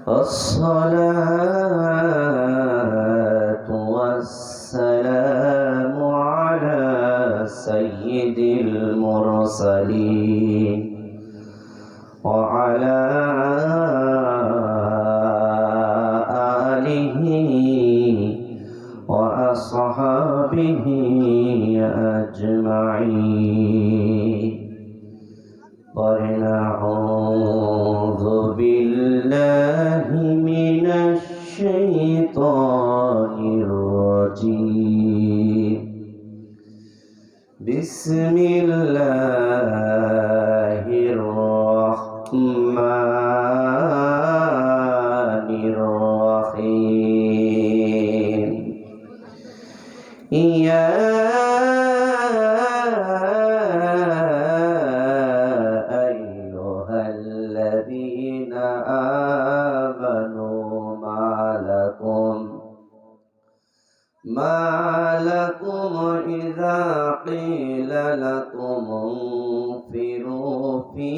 الصلاة والسلام على سيد المرسلين وعلى آله وأصحابه أجمعين. ونعوذ بالله من الشيطان الرجيم. بسم الله الرحمن الرحيم. يا أيها الذين آمنوا ما لكم إذا قيل لكم انفروا في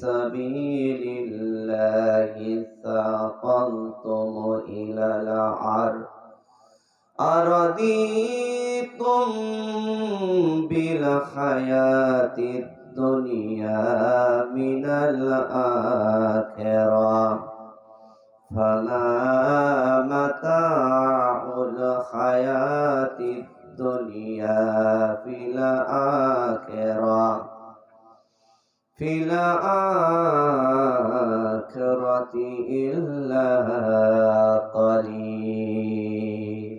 سبيل الله ثاقلتم إلى الأرض أرضيتم بالحياة الدنيا من الآخرة فما متاع الحياة الدنيا في الآخرة إلا قليل.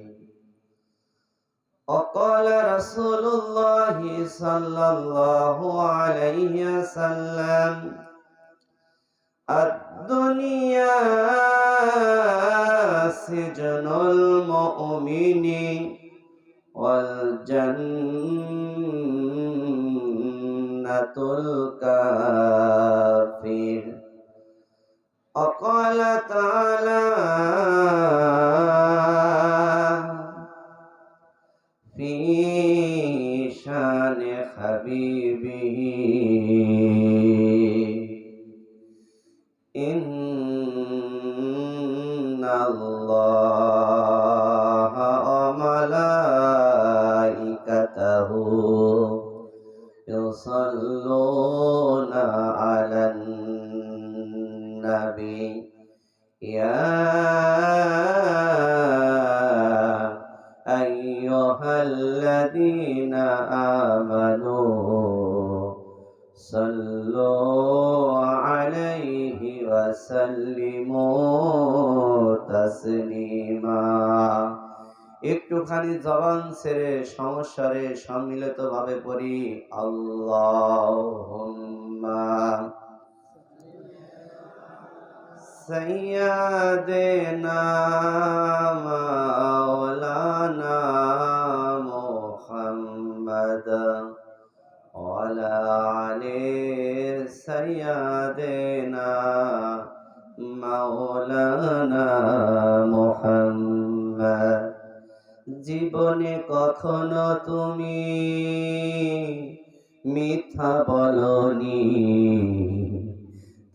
وقال رسول الله صلى الله عليه وسلم الدنيا سجن المؤمن والجنة الكافر. وقال تعالى في شان حبيبه إن الله وملائكته يصلون على النبي يا أيها الذين آمنوا صلوا عليه وسلموا تسليما. একটুখানি জবান ছেড়ে সমস্যারে সম্মিলিত ভাবে পড়ি আল্লাহুম্মা সাইয়্যিদিনা মাওলানা মুহাম্মাদ ওয়ালা আলি সাইয়্যিদিনা মাওলানা মুহাম্মাদ। জীবনে কখনো তুমি মিথ্যা বলনি,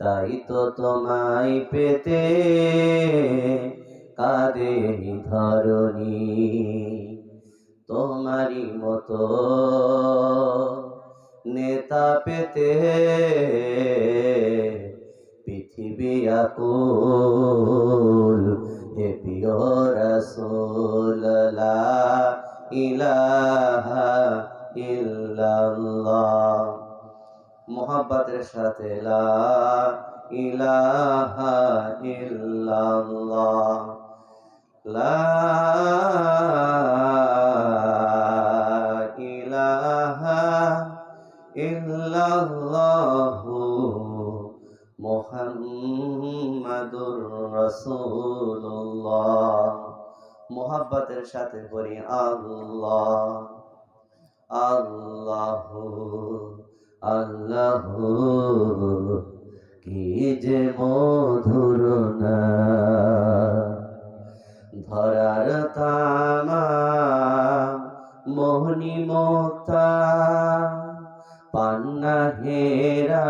তাই তো তোমায় পেতে কাঁদে ধরণী। তোমারই মতো নেতা পেতে পৃথিবী আকুল। হে প্রিয় রাসূল লা ইলাহা ইল্লাল্লাহ। মুহাব্বতের সাথে লা ইলাহা ইল্লাল্লাহ, লা ইলাহা ইল্লাল্লাহু মুহাম্মাদুর রাসূলুল্লাহ। মুহাব্বতের সাথে পড়ি আল্লাহ আল্লাহু আল্লাহু, কি যে মধুর নাম। ধরার তামাম মোহনী মুক্তা পান্না হেরা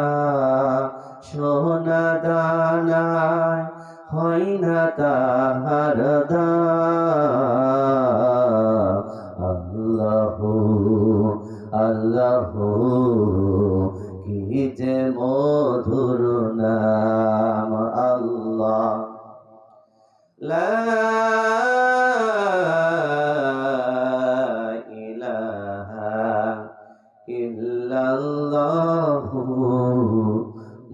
সোনা দানায় হয় না তাহার দাম। আল্লাহু আল্লাহু কি যে মধুর নাম। আল্লাহ লা ইলাহা ইল্লাল্লাহু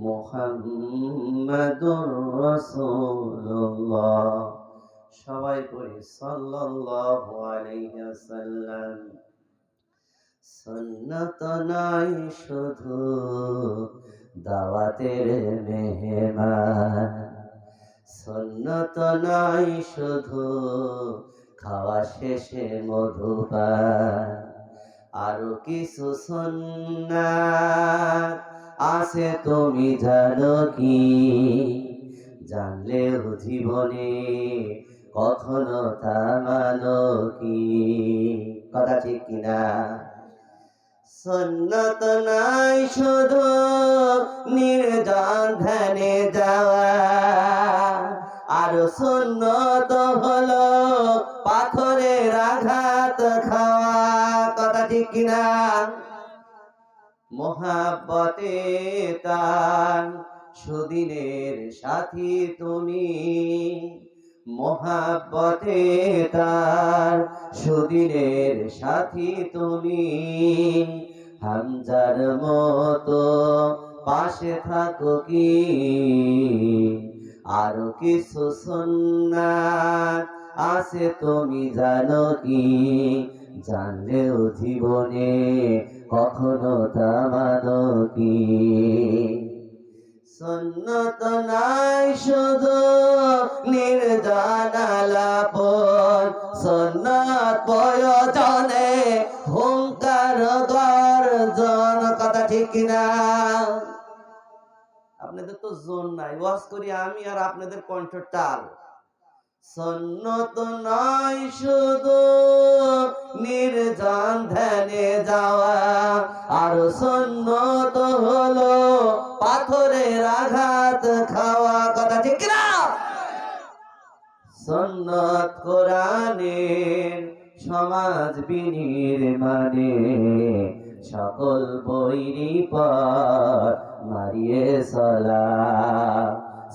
মুহাম্মাদুর রাসূলুল্লাহ। সবাই পড়ি সাল্লাল্লাহু আলাইহি ওয়াসাল্লাম। সুন্নত নাই শুধু দাওয়াতের মেহমান, সুন্নত নাই শুধু খাওয়া শেষে মধুপান, আরো কিছু সুন্নাত আছে তুমি জানো কি? জানলেও জীবনে কখনো তা মানো কি? কথা ঠিক কিনা? সুন্নত নাই শুধু নির্জন ধ্যানে যাওয়া, আর সুন্নত হলো পাথরের আঘাত খাওয়া। কথা ঠিক কিনা? মোহাব্বতে তার সুদিনের সাথী তুমি, মোহাব্বতে তার সুদিনের সাথী তুমি। হামজার মতো পাশে থাকো কি? আরো কিছু সুন্নাত আছে তুমি জানো কি? জানলেও জীবনে কখনো তা মানো কি? সুন্নত নাই শুধু নির্জন আলাপন, সুন্নত প্রয়োজনে হুঙ্কার গর্জন। কথা ঠিক কিনা? আপনাদের তো জোন নাই, ওয়াজ করি আমি আর আপনাদের কণ্ঠ টাল। সুন্নত নাই শুধু নির্জন ধ্যানে যাওয়া, আর সুন্নত হলো পাথরের আঘাত খাওয়া। কথা ঠিক না? সুন্নত কোরআনের সমাজ বিনির্মাণে সকল বৈরি পর মারিয়ে চলা।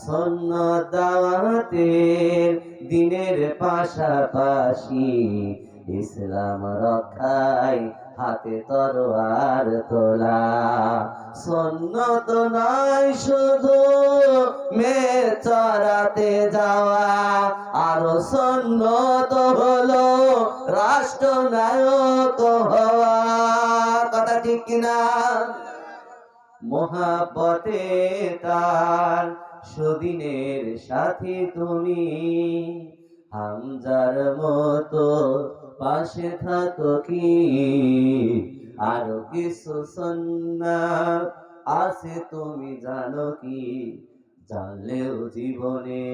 সুন্নত দাওয়াতের দিনের পাশাপাশি ইসলাম রক্ষায় হাতে তরোয়ার তোলা। সুন্নত নাই শুধু মেয়ে চড়াতে যাওয়া, আর সুন্নত হলো রাষ্ট্রনায়ক হওয়া। কথা ঠিক কিনা? মোহাব্বতে তার সুদিনের সাথী তুমি, হামজার মতো পাশে থাকো কি? আরো কিছু সুন্নাত আছে তুমি জানো কি? জানলেও জীবনে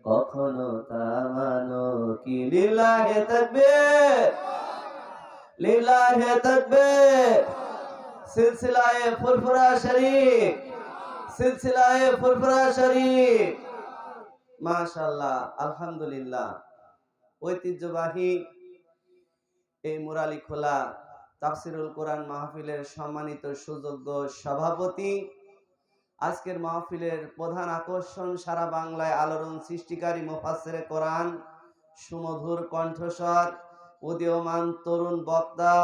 কখনো তা মানো কি? লিল্লাহে তাকবীর, লিল্লাহে তাকবীর। সিলসিলায়ে ফুরফুরা শরীফ, সিলসিলায়ে ফুরফুরা শরীফ। মাশাআল্লাহ, আলহামদুলিল্লাহ। ঐতিহ্যবাহী এই মুরালিখোলা তাফসিরুল কোরআন মাহফিলের সম্মানিত সুযোগ্য সভাপতি, আজকের মাহফিলের প্রধান আকর্ষণ, সারা বাংলায় আলোড়ন সৃষ্টিকারী মুফাসসিরে কোরআন, সুমধুর কণ্ঠস্বর, উদীয়মান তরুণ বক্তা,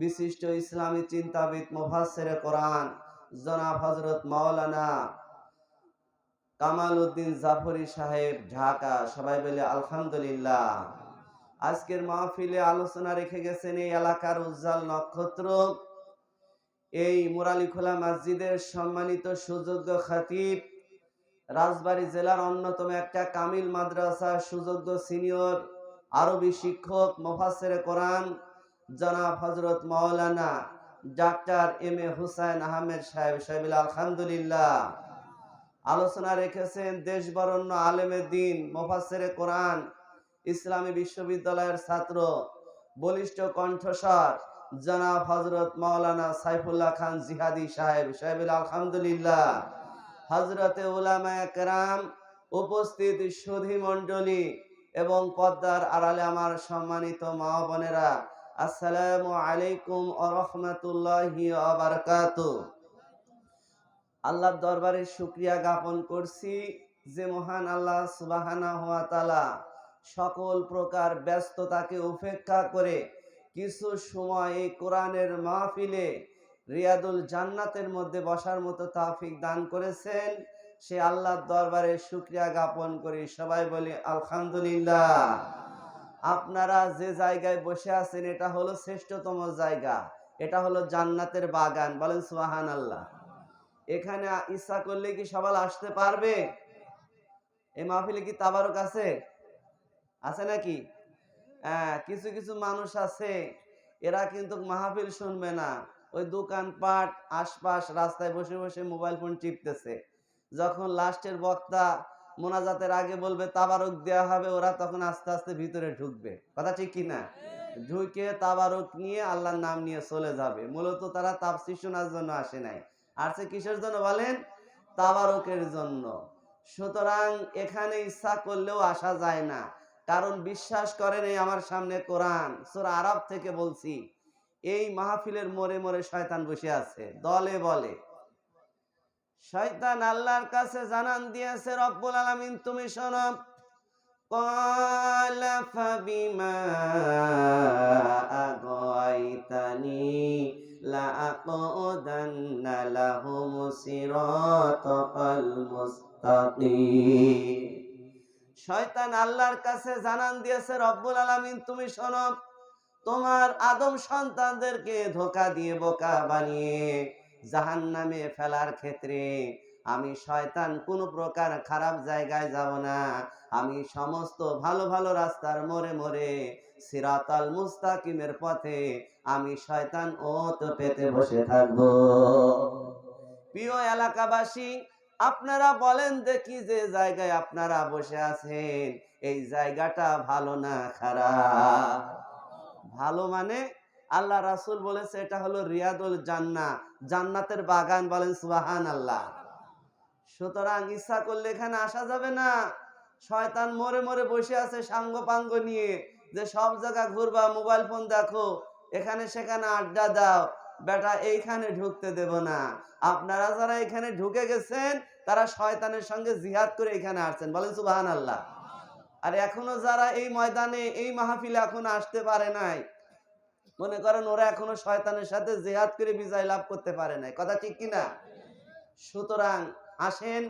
বিশিষ্ট ইসলামী চিন্তাবিদ মুফাসসিরে কোরআন জনাব হযরত মাওলানা কামাল উদ্দিন জাফরি সাহেব, ঢাকা। সবাই বলে আলহামদুলিল্লাহ। আজকের মাহফিলে আলোচনা রেখে গেছেন এই এলাকার উজ্জ্বল নক্ষত্র, এই মুরালিখোলা মসজিদের সম্মানিত সুযোগ্য খতিব, রাজবাড়ী জেলার অন্যতম একটা কামিল মাদ্রাসা সুযোগ্য সিনিয়র আরবি শিক্ষক মুফাসসিরে কোরআন জনাব হযরত মাওলানা ডাক্তার এম.এ. হুসাইন আহমেদ সাহেব। সাহেব আলহামদুলিল্লাহ। আলোচনা রেখেছেন দেশ বরেণ্য আলেমে দ্বীন, মুফাসসিরে কোরআন, ইসলামী বিশ্ববিদ্যালয়ের ছাত্র, বলিষ্ঠ কণ্ঠস্বর জনাব হযরত মাওলানা সাইফুল্লাহ খান জিহাদি সাহেব। সাহেব আলহামদুলিল্লাহ। হযরতে উলামায়ে কেরাম, উপস্থিত সুধী মণ্ডলী এবং পর্দার আড়ালে আমার সম্মানিত মা বোনেরা, আসসালামু আলাইকুম ওয়া রাহমাতুল্লাহি ওয়া বারাকাতুহু। আল্লাহর দরবারে শুকরিয়া জ্ঞাপন করছি যে মহান আল্লাহ সুবহানাহু ওয়া তাআলা সকল প্রকার ব্যস্ততাকে উপেক্ষা করে কিছু সময় এই কোরআনের মাহফিলে রিয়াদুল জান্নাতের মধ্যে বসার মতো তৌফিক দান করেছেন। সে আল্লাহর দরবারে শুকরিয়া জ্ঞাপন করি। সবাই বলি আলহামদুলিল্লাহ। আপনারা যে জায়গায় বসে আছেন এটা হলো শ্রেষ্ঠতম জায়গা, এটা হলো জান্নাতের বাগান। বলেন সুবহানাল্লাহ। এখানে ইচ্ছা করলে কি সবাই আসতে পারবে? এই মাহফিলে কি তাবারক আছে? আছে নাকি? হ্যাঁ, কিছু কিছু মানুষ আছে এরা কিন্তু মাহফিল শুনবে না, ওই দোকানপাট আশপাশ রাস্তায় বসে বসে মোবাইল ফোন টিপতেছে। যখন লাস্টের বক্তা মোনাজাতের আগে বলবে তাবারক দেওয়া হবে, ওরা তখন আস্তে আস্তে ভিতরে ঢুকবে। কথা ঠিক কি না? ঢুকে তাবারক নিয়ে আল্লাহর নাম নিয়ে চলে যাবে। মূলত তারা তাফসীর শোনার জন্য আসে নাই, আসছে কিসের জন্য বলেন? তাবারকের জন্য। সুতরাং এখানে ইচ্ছা করলেও আসা যায় না, কারণ বিশ্বাস করেন এই আমার সামনে কোরআন, সূরা আরাফ থেকে বলছি, এই মাহফিলের মোড়ে মোড়ে শয়তান বসে আছে দলে বলে। শয়তান আল্লাহর কাছে জানান দিয়েছে, রব্বুল আলামিন তুমি শোনো, ক্বালা ফাবিমা আগাইতানি লাআকুদান্না লাহুম সিরাতাল মুস্তাকিম। শয়তান আল্লাহর কাছে জানান দিয়েছে, রব্বুল আলামিন তুমি শোনো, তোমার আদম সন্তানদেরকে ধোঁকা দিয়ে বোকা বানিয়ে জাহান্নামে ফেলার ক্ষেত্রে আমি শয়তান কোনো প্রকার খারাপ জায়গায় যাব না। আমি সমস্ত ভালো ভালো রাস্তার মোড়ে মোড়ে সিরাতাল মুস্তাকিমের পথে আমি শয়তান ওত পেতে বসে থাকবো। প্রিয় এলাকাবাসী, আপনারা বলেন দেখি, যে জায়গায় আপনারা বসে আছেন এই জায়গাটা ভালো না খারাপ? ভালো মানে আল্লাহ রাসূল বলেছে এটা হলো রিয়াদুল জান্নাহ, জান্নাতের বাগান। বলেন সুবহানাল্লাহ। সুতরাং ইচ্ছা করলে এখানে আসা যাবে না। শয়তান মোড়ে মোড়ে বসে আছে সাঙ্গ পাঙ্গ নিয়ে, যে সব জায়গা ঘুরবা, মোবাইল ফোন দেখো, এখানে সেখানে আড্ডা দাও, বেটা এইখানে ঢুকতে দেব না। আপনারা যারা এখানে ঢুকে গেছেন তারা শয়তানের সঙ্গে জিহাদ করে এখানে আসছেন। বলেন সুবহানাল্লাহ। আর এখনো যারা এই ময়দানে এই মাহফিলে এখনো আসতে পারে নাই, মনে করেন ওরা এখনো শয়তানের সাথে জিহাদ করে বিজয় লাভ করতে পারে নাই। কথা ঠিক কিনা? সুতরাং আসেন,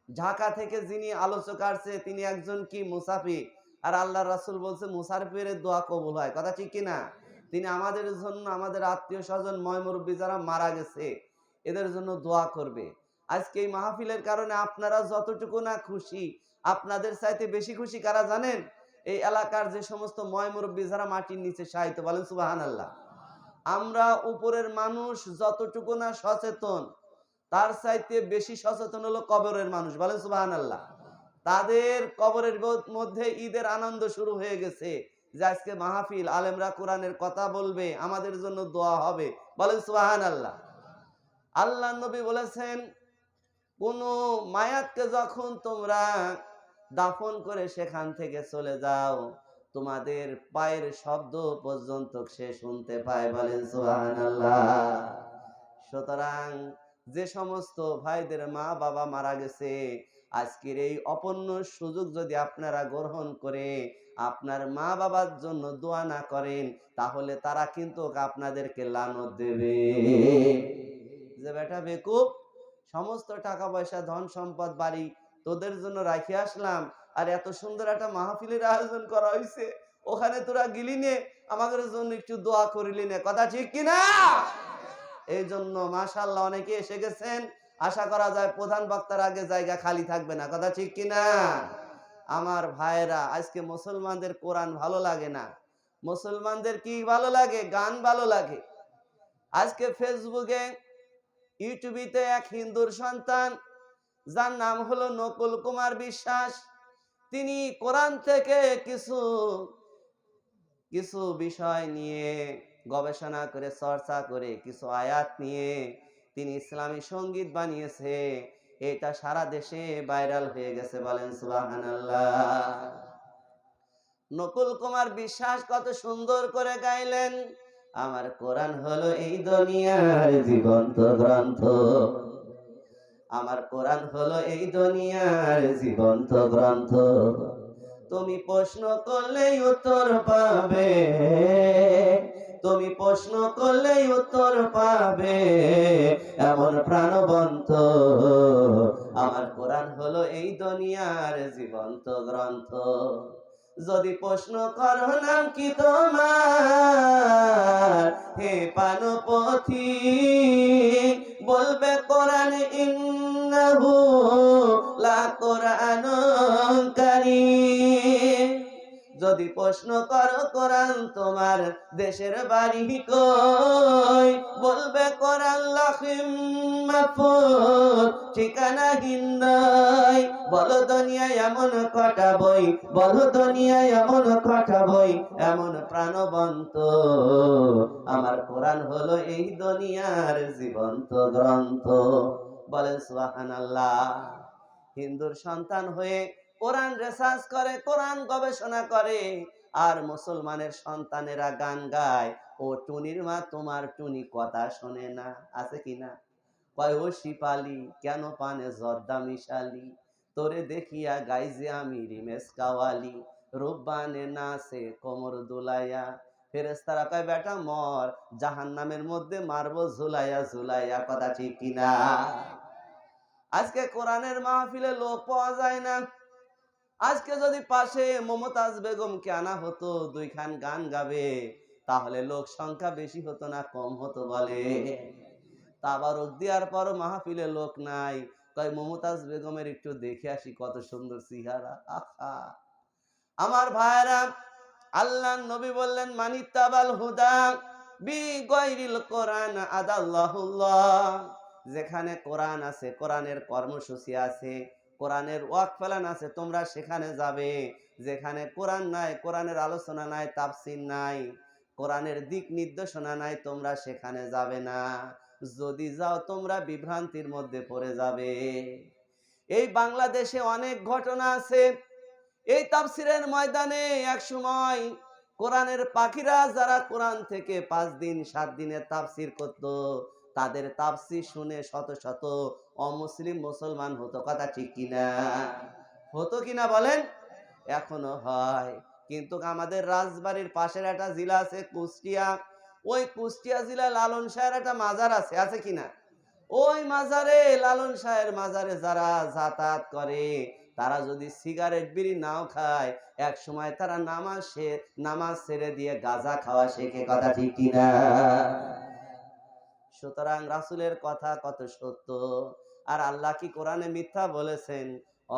ঢাকা থেকে যিনি আলোচক আসছে তিনি একজন কি মুসাফির, আর আল্লাহ রাসূল বলছে মুসাফিরের দোয়া কবুল হয়। কথা ঠিক কিনা? তিনি আমাদের জন্য, আমাদের আত্মীয় স্বজন ময় মুরব্বী যারা মারা গেছে এদের জন্য দোয়া করবে। আজকে এই মাহফিলের কারণে আপনারা যতটুকু না খুশি, আপনাদের চাইতে বেশি খুশি কারা জানেন? এই এলাকার যে সমস্ত ময় মুরব্বী যারা মাটির নিচে শায়িত। বলেন সুবহানাল্লাহ। আমরা উপরের মানুষ যতটুকু না সচেতন, তার চাইতে বেশি সচেতন হলো কবরের মানুষ। বলেন সুবহানাল্লাহ। তাদের কবরের মধ্যে ঈদের আনন্দ শুরু হয়ে গেছে, যে আজকে মাহফিল, আলেমরা কোরআনের কথা বলবে, আমাদের জন্য দোয়া হবে। বলেন সুবহানাল্লাহ। আল্লাহ নবী বলেছেন, কোন মায়াতকে যখন তোমরা দাফন করে সেখান থেকে চলে যাও, তোমাদের পায়ের শব্দ পর্যন্ত সে শুনতে পায়। বলেন সুবহানাল্লাহ। সুতরাং যে সমস্ত ভাইদের মা বাবা মারা গেছে, আজকের এই অপূর্ণ সুযোগ যদি আপনারা গ্রহণ করে আপনার মা বাবার জন্য দোয়া না করেন, তাহলে তারা কিন্তু আপনাদেরকে লানত দেবে, যে বেটা বেকুব, সমস্ত টাকা পয়সা ধন সম্পদ বাড়ি তোদের জন্য রাখি আসলাম, আর এত সুন্দর একটা মাহফিলের আয়োজন করা হয়েছে, ওখানে তোরা গিলি নে, আমাদের জন্য একটু দোয়া করিলি না। কথা ঠিক কিনা? এই জন্য মাশাআল্লাহ অনেকে এসে গেছেন, আশা করা যায় প্রধান বক্তার আগে জায়গা খালি থাকবে না। কথা ঠিক কিনা? আমার ভাইরা, আজকে মুসলমানদের কোরআন ভালো লাগে না, মুসলমানদের কি ভালো লাগে? গান ভালো লাগে। আজকে ফেসবুকে ইউটিউবিতে এক হিন্দুর সন্তান, যার নাম হলো নকুল কুমার বিশ্বাস, তিনি কোরআন থেকে কিছু কিছু বিষয় নিয়ে গবেষণা করে, চর্চা করে, কিছু আয়াত নিয়ে তিনি ইসলামী সঙ্গীত বানিয়েছে। এটা সারা দেশে ভাইরাল হয়ে গেছে, বলেন সুবহানাল্লাহ। নকুল কুমার বিশ্বাস কত সুন্দর করে গাইলেন, আমার কোরআন হলো এই দুনিয়ার জীবন্ত গ্রন্থ, আমার কোরআন হলো এই দুনিয়ার জীবন্ত গ্রন্থ, তুমি প্রশ্ন করলেই উত্তর পাবে, তুমি প্রশ্ন করলেই উত্তর পাবে, এমন প্রাণবন্ত আমার কোরআন হলো এই দুনিয়ার জীবন্ত গ্রন্থ। যদি প্রশ্ন করো নাম কি তোমার হে পানপথী, বলবে কোরআন ইন্নাহু লা কোরআনুন কারীম। যদি প্রশ্ন করো কোরআন তোমার দেশের বাড়ি কই, বলবে কোরআন লাখিম মাহফুজ ঠিকানাহীন নয়। বলো দুনিয়ায় এমন কটা বই, বলো দুনিয়ায় এমন কটা বই, এমন প্রাণবন্ত আমার কোরআন হলো এই দুনিয়ার জীবন্ত গ্রন্থ, বলেন সুবহানাল্লাহ। হিন্দুর সন্তান হয়ে কোরআন রিসার্চ করে, কোরআন গবেষণা করে, আর মুসলমানের সন্তানেরা গান গায়, ও টুনির মা তোমার টুনি কথা শোনে না, আছে কিনা? কয় ও শিপালি কেন পানে জর্দা মিশালি, তোরে দেখিয়া গাইজে আমি রিমেশ কাওয়ালি, রূপবানে নাচে কোমর দুলাইয়া, ফেরেশতারা কয় বেটা মর, জাহান্নামের মধ্যে মারবো ঝুলাইয়া ঝুলাইয়া, কথা ঠিক কিনা? আজকে কোরআনের মাহফিলে লোক পাওয়া যায় না। আজকে যদি পাশে মমতাজ বেগমকে আনা হতো, দুইখান গান গাবে, তাহলে লোক সংখ্যা বেশি হতো না কম হতো, বলে? তাবারক দেওয়ার পরও মাহফিলে লোক নাই, তাই মমতাজ বেগমের একটু দেখে আসি, কত সুন্দর চেহারা। আহা আমার ভাইরা, আল্লাহ নবী বললেন মানিত্তাবাল হুদা বি গায়রিল কোরআন আদাল্লাহুল্লাহ। যেখানে কোরআন আছে, কোরআনের কর্মসূচি আছে, কোরআনের ওয়াকফালান আছে, তোমরা সেখানে যাবে। যেখানে কোরআন নাই, কোরআনের আলোচনা নাই, তাফসীর নাই, কোরআনের দিক নির্দেশনা নাই, তোমরা সেখানে যাবে না। যদি যাও তোমরা বিভ্রান্তির মধ্যে পড়ে যাবে। এই বাংলাদেশে অনেক ঘটনা আছে। এই তাফসীরের ময়দানে এক সময় কোরআনের পাখিরা যারা কোরআন থেকে 5 দিন 7 দিনের তাফসীর করত, তাদের তাফসীর শুনে শত শত অমুসলিম মুসলমান হতো, কথা ঠিক কিনা? হতো কিনা বলেন? এখনো হয়। কিন্তু আমাদের রাজবাড়ির পাশের একটা জেলা আছে কুষ্টিয়া, ওই কুষ্টিয়া জেলা লালন শাহের একটা মাজার আছে, আছে কিনা? ওই মাজারে, লালন শাহের মাজারে যারা যাতায়াত করে, তারা যদি সিগারেট বিড়ি নাও খায়, এক সময় তারা নামাজ ছেড়ে দিয়ে গাঁজা খাওয়া শেখে, কথা ঠিক কিনা? সুতরাং রাসূলের কথা কত সত্য, আর আল্লাহ কি কোরআনে মিথ্যা বলেছেন?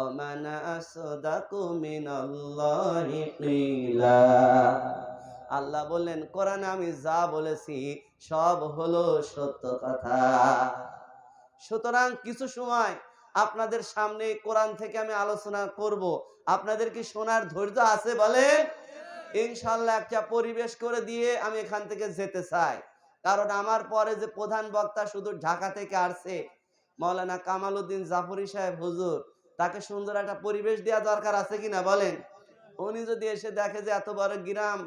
ওমান আসদাকু মিনাল্লাহি কিলা। আল্লাহ বললেন কোরআনে আমি যা বলেছি সব হলো সত্য কথা। সুতরাং কিছু সময় আপনাদের সামনে কোরআন থেকে আমি আলোচনা করব, আপনাদের কি শোনার ধৈর্য আছে বলেন? ইনশাআল্লাহ একটা পরিবেশ করে দিয়ে আমি এখান থেকে যেতে চাই, কারণ আমার পরে যে প্রধান বক্তা শুধু ঢাকা থেকে আসছে, মাওলানা কামাল উদ্দিন জাফরি সাহেব হুজুর, তাকে সুন্দর একটা পরিবেশ দেওয়া দরকার, আছে কিনা বলেন? উনি যদি এসে দেখে যে এত বড় গ্রাম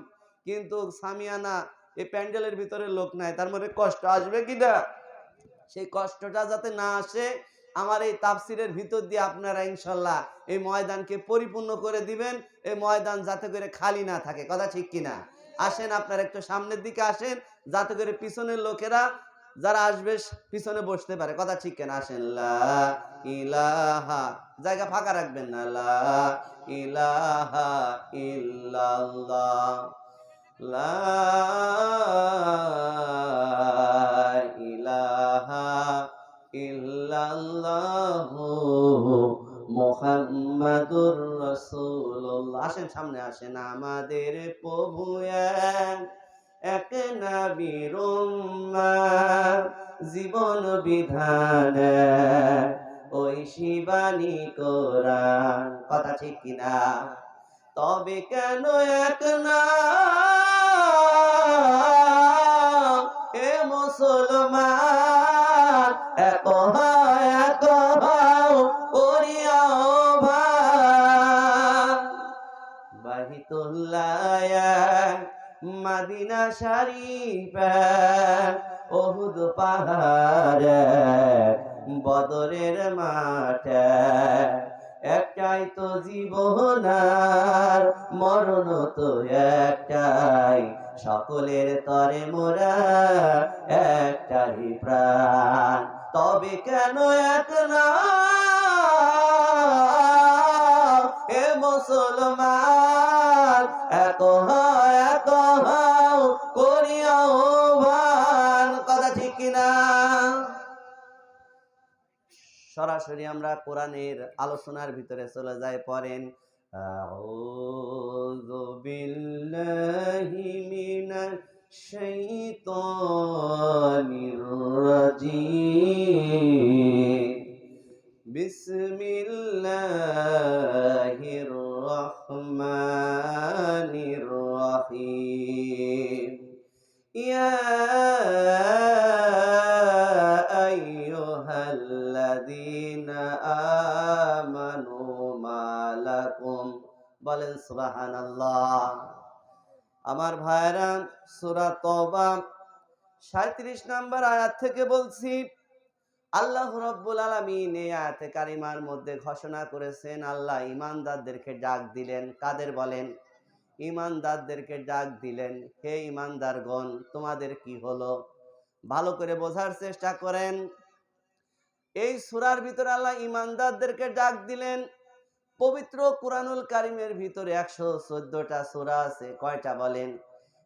কিন্তু সামিয়ানা এই প্যান্ডেলের ভিতরে লোক নাই, তার মধ্যে কষ্ট আসবে কিনা? সেই কষ্টটা যাতে না আসে, আমার এই তাফসীরের ভিতর দিয়ে আপনারা ইনশাআল্লাহ এই ময়দানকে পরিপূর্ণ করে দিবেন, এই ময়দান যাতে করে খালি না থাকে, কথা ঠিক কিনা? আসেন আপনারা একটু সামনের দিকে আসেন, যাতে করে পিছনের লোকেরা যারা আসবে পিছনে বসতে পারে, কথা ঠিক কিনা? আসেন। লা ইলাহা, জায়গা ফাঁকা রাখবেন না। লা ইলাহা ইল্লাল্লাহ, লা ইলাহা ইল্লাল্লাহু মুহাম্মাদুর রাসূলুল্লাহ। আসেন সামনে আসেন। আমাদের প্রভু এক নবীর উম্মত, জীবন বিধান ওই শিবানী কোরআন, কথা ঠিক কিনা? তবে কেন এক না এ মুসলমান, এক মাদিনা শরীফে ওহুদ পাহাড়ে বদরের মাঠে একটাই তো জীবন আর মরণ তো একটাই সকলের তরে মোরা একটাই প্রাণ তবে কেন একলা এ মুসলমান এত করিয়া ভান কথা ঠিক কিনা সরাসরি আমরা কোরআনের আলোচনার ভিতরে চলে যাই পড়েন আউযু বিল্লাহি মিনাশ শাইতানির রাজিম বিসমিল্লাহির রহমানির রহিম ইয়া আইয়ুহাল্লাযীনা আমানু মালাকুম বলেন সুবহানাল্লাহ। আমার ভাইরা সূরা তওবা 37 নম্বর আয়াত থেকে বলছি আল্লাহ রাব্বুল আলামিন এই আয়াতে কারিমার মধ্যে ঘোষণা করেছেন আল্লাহ ঈমানদারদেরকে ডাক দিলেন কাদের বলেন ঈমানদারদেরকে ডাক দিলেন হে ঈমানদারগণ তোমাদের কি হলো ভালো করে বোঝার চেষ্টা করেন এই সূরার ভিতরে আল্লাহ ঈমানদারদেরকে ডাক দিলেন পবিত্র কুরআনুল কারীমের ভিতরে 114টা সূরা আছে কয়টা বলেন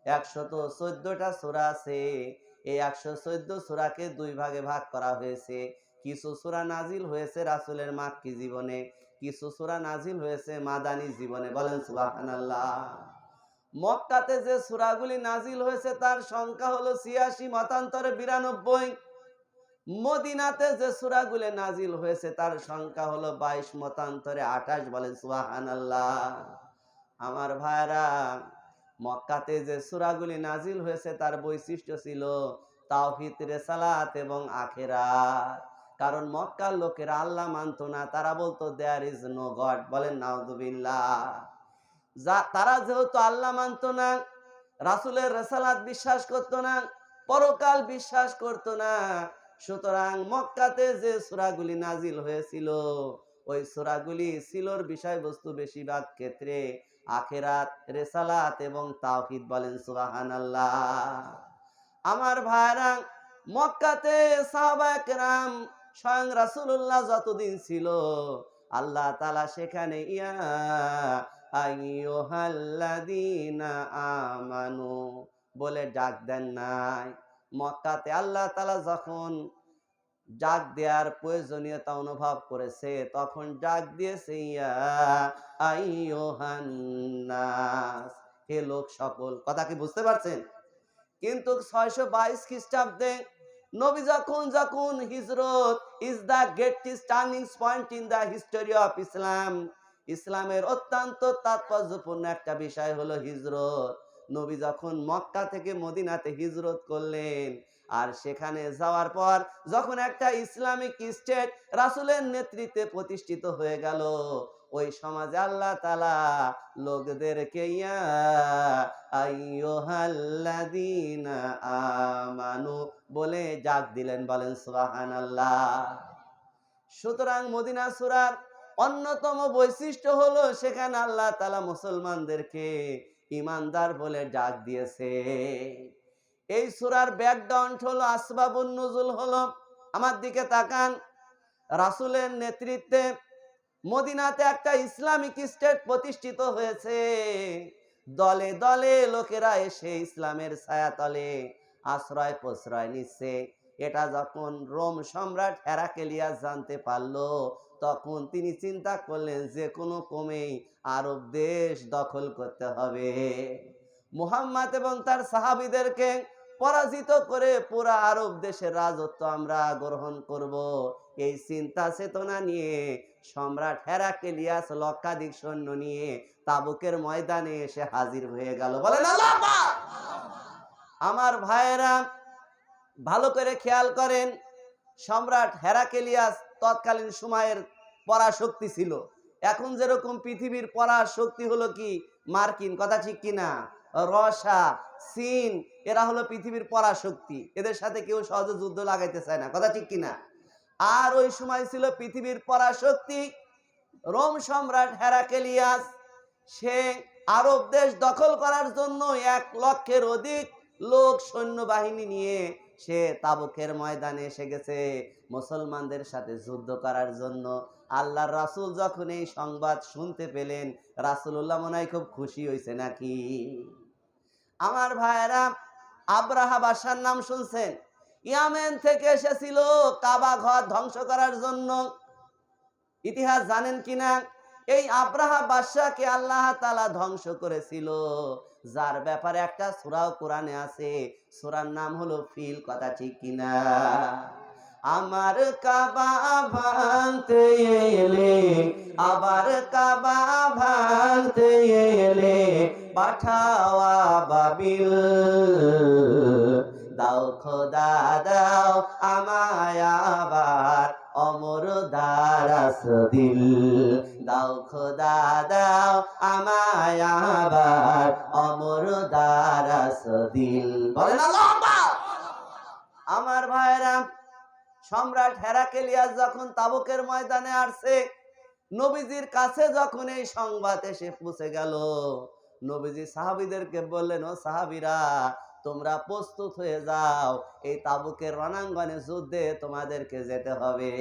114টা সূরা আছে এই 114 সূরাকে দুই ভাগে ভাগ করা হয়েছে কিছু সূরা নাজিল হয়েছে রাসূলের মাক্কি জীবনে কিছু সূরা নাজিল হয়েছে মাদানী জীবনে বলেন সুবহানাল্লাহ মক্কাতে যে সূরাগুলি নাজিল হয়েছে তার সংখ্যা হলো 86 মতান্তরে 92 মদিনাতে যে সূরাগুলি নাজিল হয়েছে তার সংখ্যা হলো 22 মতান্তরে 28 বলেন সুবহানাল্লাহ আমার ভাইরা মক্কাতে যে সূরাগুলি নাজিল হয়েছে তার বৈশিষ্ট্য ছিল তাওহীদ রিসালাত এবং আখিরাত কারণ মক্কার লোকেরা আল্লাহ মানতো না তারা বলতো দেয়ার ইজ নো গড বলেন নাউযুবিল্লাহ তারা যেহেতু আল্লাহ মানতো না রাসূলের রিসালাত বিশ্বাস করতো না পরকাল বিশ্বাস করতো না সুতরাং মক্কাতে যে সূরাগুলি নাজিল হয়েছিল ওই সূরাগুলি ছিলর বিষয়বস্তু বেশিরভাগ ক্ষেত্রে আখিরাত রিসালাত এবং তাওহীদ বলেন সুবহানাল্লাহ আমার ভাইরা মক্কাতে সাহাবায়ে কেরাম স্বয়ং রাসূলুল্লাহ যতদিন ছিল আল্লাহ তাআলা সেখানে ইয়া আইয়ুহাল্লাযীনা আমানু বলে ডাক দেন নাই মক্কাতে আল্লাহ তাআলা যখন ডাক দেওয়ার প্রয়োজনীয়তা অনুভব করেছে তখন ডাক দিয়েছে ইয়া আইয়ুহান নাস হে লোক সকল কথা কি বুঝতে পারছেন কিন্তু 622 খ্রিস্টাব্দে নবী যখন হিজরত is the greatest turning point in the history of Islam ইসলামের অত্যন্ত তাৎপর্যপূর্ণ একটা বিষয় হলো হিজরত নবী যখন মক্কা থেকে মদিনাতে হিজরত করলেন আর সেখানে যাওয়ার পর যখন একটা ইসলামিক স্টেট রাসূলের নেতৃত্বে প্রতিষ্ঠিত হয়ে গেল ওই সমাজে আল্লাহ তাআলা লোকদেরকে ইয়া আইয়ুহাল্লাযীনা আমানু বলে ডাক দিলেন বলেন সুবহানাল্লাহ সুতরাং মদিনা সূরার অন্যতম বৈশিষ্ট্য হলো সেখানে আল্লাহ তাআলা মুসলমানদেরকে ঈমানদার বলে ডাক দিয়েছে এই সূরার ব্যাকগ্রাউন্ড হলো আসবাবুন নুজুল হলো আমার দিকে তাকান রাসূলের নেতৃত্বে মদিনাতে একটা ইসলামিক স্টেট প্রতিষ্ঠিত হয়েছে দলে দলে লোকেরা এসে ইসলামের ছায়াতলে আশ্রয় প্রশ্রয় নিচ্ছে এটা যখন রোম সম্রাট হেরাক্লিয়াস জানতে পারলো তখন তিনি চিন্তা করলেন যে কোনো ক্রমেই আরব দেশ দখল করতে হবে মুহাম্মদ এবং তার সাহাবীদেরকে পরাজিত করে পুরা আরব দেশের রাজত্ব আমরা গ্রহণ করব এই চিন্তা চেতনা নিয়ে সম্রাট হেরাক্লিয়াস লক্ষাধিক সৈন্য নিয়ে তাবুকের ময়দানে এসে হাজির হয়ে গেল বলেন আল্লাহু আকবার আমার ভাইয়েরা ভালো করে খেয়াল করেন সম্রাট হেরাক্লিয়াস তৎকালীন সময়ের পরাশক্তি ছিল এখন যেরকম পৃথিবীর পরাশক্তি হলো কি মার্কিন কথা ঠিক কিনা রসা, চীন, এরা হলো পৃথিবীর পরাশক্তি। এদের সাথে কেউ সহজে যুদ্ধ লাগাইতে চায় না, কথা ঠিক কিনা? আর ওই সময় ছিল পৃথিবীর পরাশক্তি রোম সম্রাট হেরাক্লিয়াস। সে আরব দেশ দখল করার জন্য 1,00,000-এর অধিক লোক সৈন্যবাহিনী নিয়ে সে তাবুকের ময়দানে এসে গেছে মুসলমানদের সাথে যুদ্ধ করার জন্য। আল্লাহর রাসূল যখন এই সংবাদ শুনতে পেলেন, রাসূলুল্লাহ মনে হয় খুব খুশি হয়েছে নাকি? আমার ভাইয়েরা, আব্রাহা বাদশার নাম শুনছেন? ইয়ামেন থেকে এসেছিল কাবা ঘর ধ্বংস করার জন্য। ইতিহাস জানেন কিনা? এই আব্রাহা বাদশাকে আল্লাহ তাআলা ধ্বংস করেছিল, যার ব্যাপারে একটা সূরাও কোরআনে আছে। সূরার নাম হলো ফিল, কথা ঠিক কিনা? আমার কাবা ভাঙতে এলে, আবার কাবা ভাঙতে এলে, পাঠাওয়া বাবিল, দাও খোদা দাও আমায় আবার অমর দারাস দিল, দাও খোদা দাও আমায় আবার অমর দারাস দিল। বলেন আল্লাহু আকবার। আমার ভাইরা, সম্রাট হেরাক্লিয়াস যখন তাবুকের ময়দানে আসছে, নবীজির কাছে যখন এই সংবাদ এসে পৌঁছে গেল, নবীজি সাহাবীদেরকে বললেন, ও সাহাবীরা, তোমরা প্রস্তুত হয়ে যাও, এই তাবুকের রণাঙ্গনে যুদ্ধে তোমাদেরকে যেতে হবে।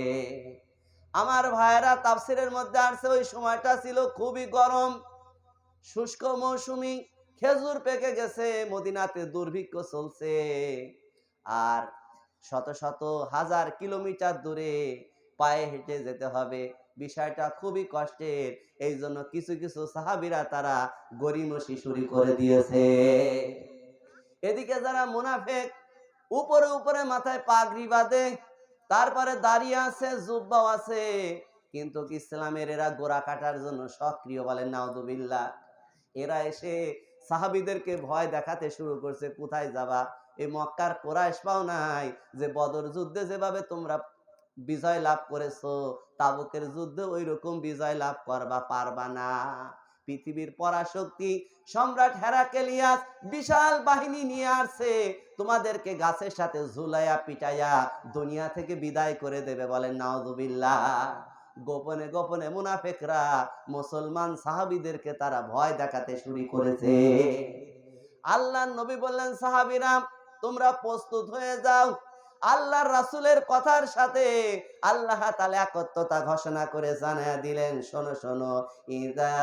আমার ভাইয়েরা, তাফসীরের মধ্যে আসছে ওই সময়টা ছিল খুবই গরম, শুষ্ক মৌসুমী, খেজুর পেকে গেছে, মদিনাতে দুর্ভিক্ষ চলছে, আর শত শত হাজার কিলোমিটার দূরে পায়ে হেঁটে যেতে হবে। বিষয়টা খুবই কষ্টের। এই জন্য কিছু কিছু সাহাবীরা তারা গড়িমসি শুরু করে দিয়েছে। এদিকে যারা মুনাফিক, উপরে উপরে মাথায় পাগড়ি বাঁধে, তারপরে দাঁড়িয়ে আছে, জুব্বাও আছে, কিন্তু ইসলামের এরা গোড়া কাটার জন্য সক্রিয়, বলেন নাউযুবিল্লাহ। এরা এসে সাহাবীদেরকে ভয় দেখাতে শুরু করছে, কোথায় যাবা? এই মক্কার কুরাইশ পাও নাই যে বদর যুদ্ধে যেভাবে তোমরা বিজয় লাভ করেছো, তাবুকের যুদ্ধে ওই রকম বিজয় লাভ করবা পারবা না। পৃথিবীর পরাশক্তি সম্রাট হেরাক্লিয়াস বিশাল বাহিনী নিয়ে আসছে, তোমাদেরকে গাছের সাথে ঝুলাইয়া পিটাইয়া দুনিয়া থেকে বিদায় করে দেবে, বলেন নাউযুবিল্লাহ। গোপনে গোপনে মুনাফিকরা মুসলমান সাহাবীদেরকে তারা ভয় দেখাতে শুরু করেছে। আল্লাহর নবী বললেন, সাহাবীরা তোমরা প্রস্তুত হয়ে যাও। আল্লাহর রাসূলের কথার সাথে আল্লাহ তাআলা একত্বতা ঘোষণা করে জানায়া দিলেন, শোনো শোনো, ইযা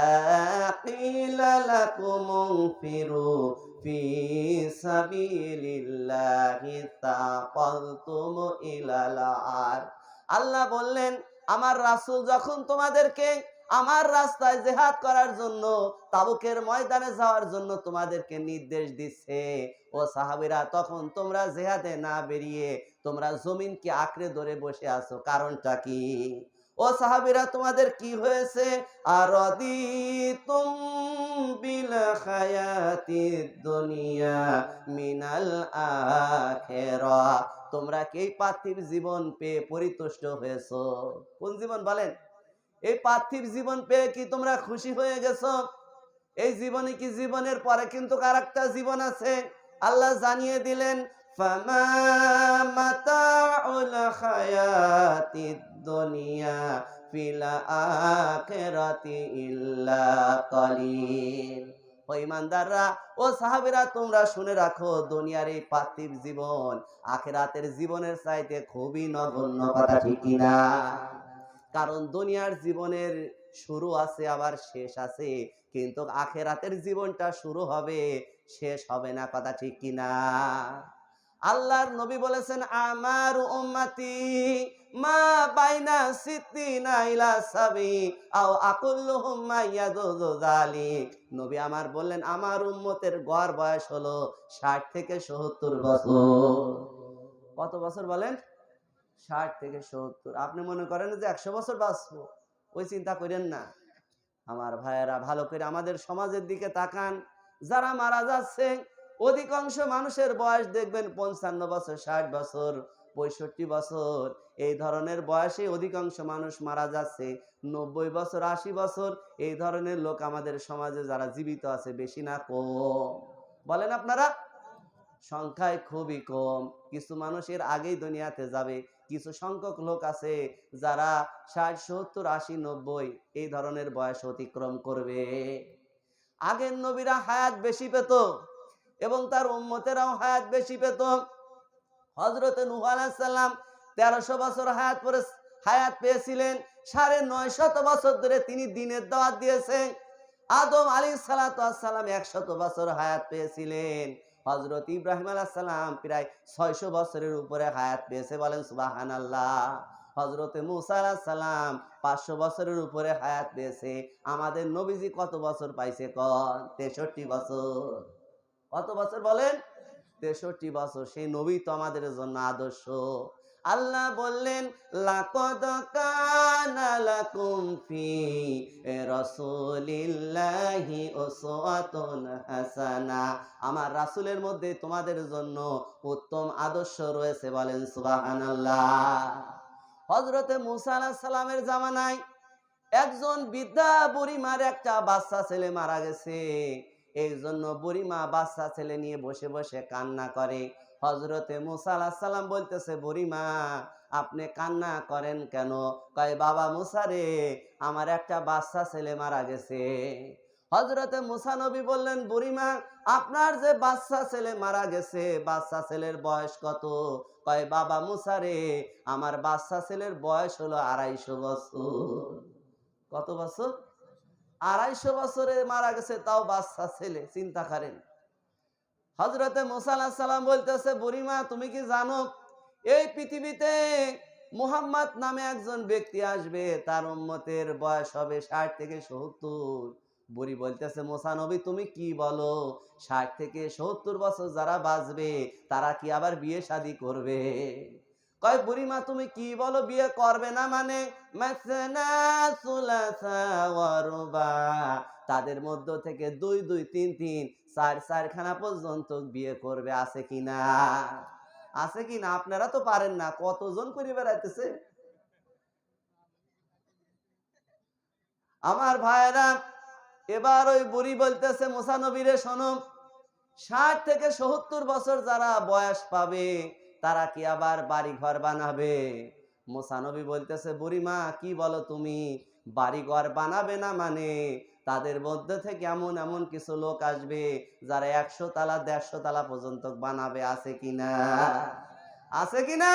কিলা লাকুমুনফিরু ফি সাবিলিল্লাহি তাকালতুম ইলাল আর। আল্লাহ বললেন, আমার রাসূল যখন তোমাদেরকে আমার রাস্তায় জিহাদ করার জন্য তাবুকের ময়দানে যাওয়ার জন্য তোমাদেরকে নির্দেশ দিচ্ছে, ও সাহাবীরা, তখন তোমরা জিহাদে না বেরিয়ে তোমরা জমিনকে আঁকড়ে ধরে বসে আছো, কারণটা কি? ও সাহাবীরা, তোমাদের কি হয়েছে? আরাদিতুম বিল হায়াতিদ দুনিয়া মিনাল আখিরাহ, তোমরা কি এই পার্থিব জীবন পেয়ে পরিতুষ্ট হয়েছো? কোন জীবন বলেন? এই পার্থিব জীবন পেয়ে কি তোমরা খুশি হয়ে গেছো? এই জীবনে কি, জীবনের পরে কিন্তু আরেকটা জীবন আছে। আল্লাহ জানিয়ে দিলেন, ফামা মাতাউল হায়াতিদ দুনিয়া ফিল আখিরাতি ইল্লা কালিল। ও ঈমানদাররা, ও সাহাবীরা, তোমরা শুনে রাখো, দুনিয়ার এই পার্থিব জীবন আখিরাতের জীবনের চাইতে খুবই নগণ্য, কথা ঠিক কিনা? কারণ দুনিয়ার জীবনের শুরু আছে আবার শেষ আছে, কিন্তু আখিরাতের জীবনটা শুরু হবে, শেষ হবে না, কথা ঠিক কিনা? আল্লাহর নবী বলেছেন, আমার উম্মতি মা বাইনা সিদ্দিনা ইলা সাবি আও আকুল্লুহুম মা ইয়াদুযু যালিক। নবী আমার বললেন, আমার উম্মতের গড় বয়স হলো 60 থেকে 70 বছর। কত বছর বলেন? 60 থেকে 70। আপনি মনে করেন যে 100 বছর বাঁচবো, ওই চিন্তা করেন না। আমার ভাইয়েরা, ভালো করে আমাদের সমাজের দিকে তাকান। যারা মারা যাচ্ছে, অধিকাংশ মানুষের বয়স দেখবেন 55 বছর, 60 বছর, 65 বছর, এই ধরনের বয়সে অধিকাংশ মানুষ মারা যাচ্ছে। 90 বছর, 80 বছর, এই ধরনের লোক আমাদের সমাজে যারা জীবিত আছে বেশি না কম? বলেন আপনারা? সংখ্যায় খুবই কম। কিছু মানুষের আগেই দুনিয়াতে যাবে, কিছু সংখ্যক লোক আছে যারা ৬০, ৭০, ৮০, ৯০ এই ধরনের বয়স অতিক্রম করবে। আগের নবীরা হায়াত বেশি পেত এবং তার উম্মতেরাও হায়াত বেশি পেত। হযরতে নূহ আলাইহিস সালাম ১৩০০ বছর হায়াত পেয়েছিলেন। ৯৫০ বছর ধরে তিনি দ্বীনের দাওয়াত দিয়েছেন। আদম আলাইহিস সালাতু ওয়াস সালাম ১০০ বছর হায়াত পেয়েছিলেন। হযরত ইব্রাহিম আলাইহিস সালাম প্রায় ৬০০ বছরের উপরে হায়াত পেয়েছে, বলেন সুবহানাল্লাহ। হযরতে মূসা আলাইহিস সালাম ৫০০ বছরের উপরে হায়াত পেয়েছে। আমাদের নবীজি কত বছর পাইছে কোন? ৬৩ বছর। কত বছর বলেন? ৬৩ বছর। সেই নবী তো আমাদের জন্য আদর্শ। আল্লাহ বললেন, লাকাদ কানা লাকুম ফি রাসূলিল্লাহি উসওয়াতুন হাসানা। আমার রাসূলের মধ্যে তোমাদের জন্য উত্তম আদর্শ রয়েছে, বলেন সুবহানাল্লাহ। হযরতে মূসা আলাইহিস সালামের জামানায় একজন বৃদ্ধা বুড়িমার একটা বাচ্চা ছেলে মারা গেছে। এই জন্য বুড়িমা বাচ্চা ছেলে নিয়ে বসে বসে কান্না করে। হযরতে মূসা আলাইহিস সালাম বলতেছে, বুড়িমা আপনি কান্না করেন কেন? কয়, বাবা মূসা রে, আমার একটা বাচ্চা ছেলে মারা গেছে। হযরতে মূসা নবী বললেন, বুড়িমা আপনার যে বাচ্চা ছেলে মারা গেছে, বাচ্চা ছেলের বয়স কত? কয়, বাবা মূসা রে, আমার বাচ্চা ছেলের বয়স হলো ২৫০ বছর। কত বছর? ২৫০ বছরে মারা গেছে, তাও বাচ্চা ছেলে। চিন্তা করেন। হযরতে মূসা আলাইহিস সালাম বলতেছে, বুড়িমা তুমি কি জানো এই পৃথিবীতে মুহাম্মদ নামে একজন ব্যক্তি আসবে, তার উম্মতের বয়স হবে ৬০ থেকে ৭০। বুড়ি বলতেছে, মূসা নবী তুমি কি বলো? ৬০ থেকে ৭০ বছর যারা বাঁচবে তারা কি আবার বিয়ে শাদী করবে? কয়, বুড়িমা তুমি কি বলো বিয়ে করবে না? মানে মাসনা সুলাসা ওয়া রুবা, তাদের মধ্য থেকে ২, ২, ৩, ৩, ৪, ৪ খানা পর্যন্ত বিয়ে করবে। আছে কিনা? আছে কিনা? আপনারা তো পারেন না, কতজন করে বেড়াইতেছে। আমার ভাইয়েরা, এবার ওই বুড়ি বলতেছে, মূসা নবীরে শোনো, ৬০ থেকে ৭০ বছর যারা বয়স পাবে তারা কি আবার বাড়ি ঘর বানাবে? মূসা নবী বলতেছে, বুড়িমা কি বলো তুমি? বাড়ি ঘর বানাবে না মানে তাদের মধ্যে থেকে এমন এমন কিছু লোক আসবে যারা ১০০ তালা ১৫০ তালা পর্যন্ত বানাবে। আছে কিনা? আছে কিনা?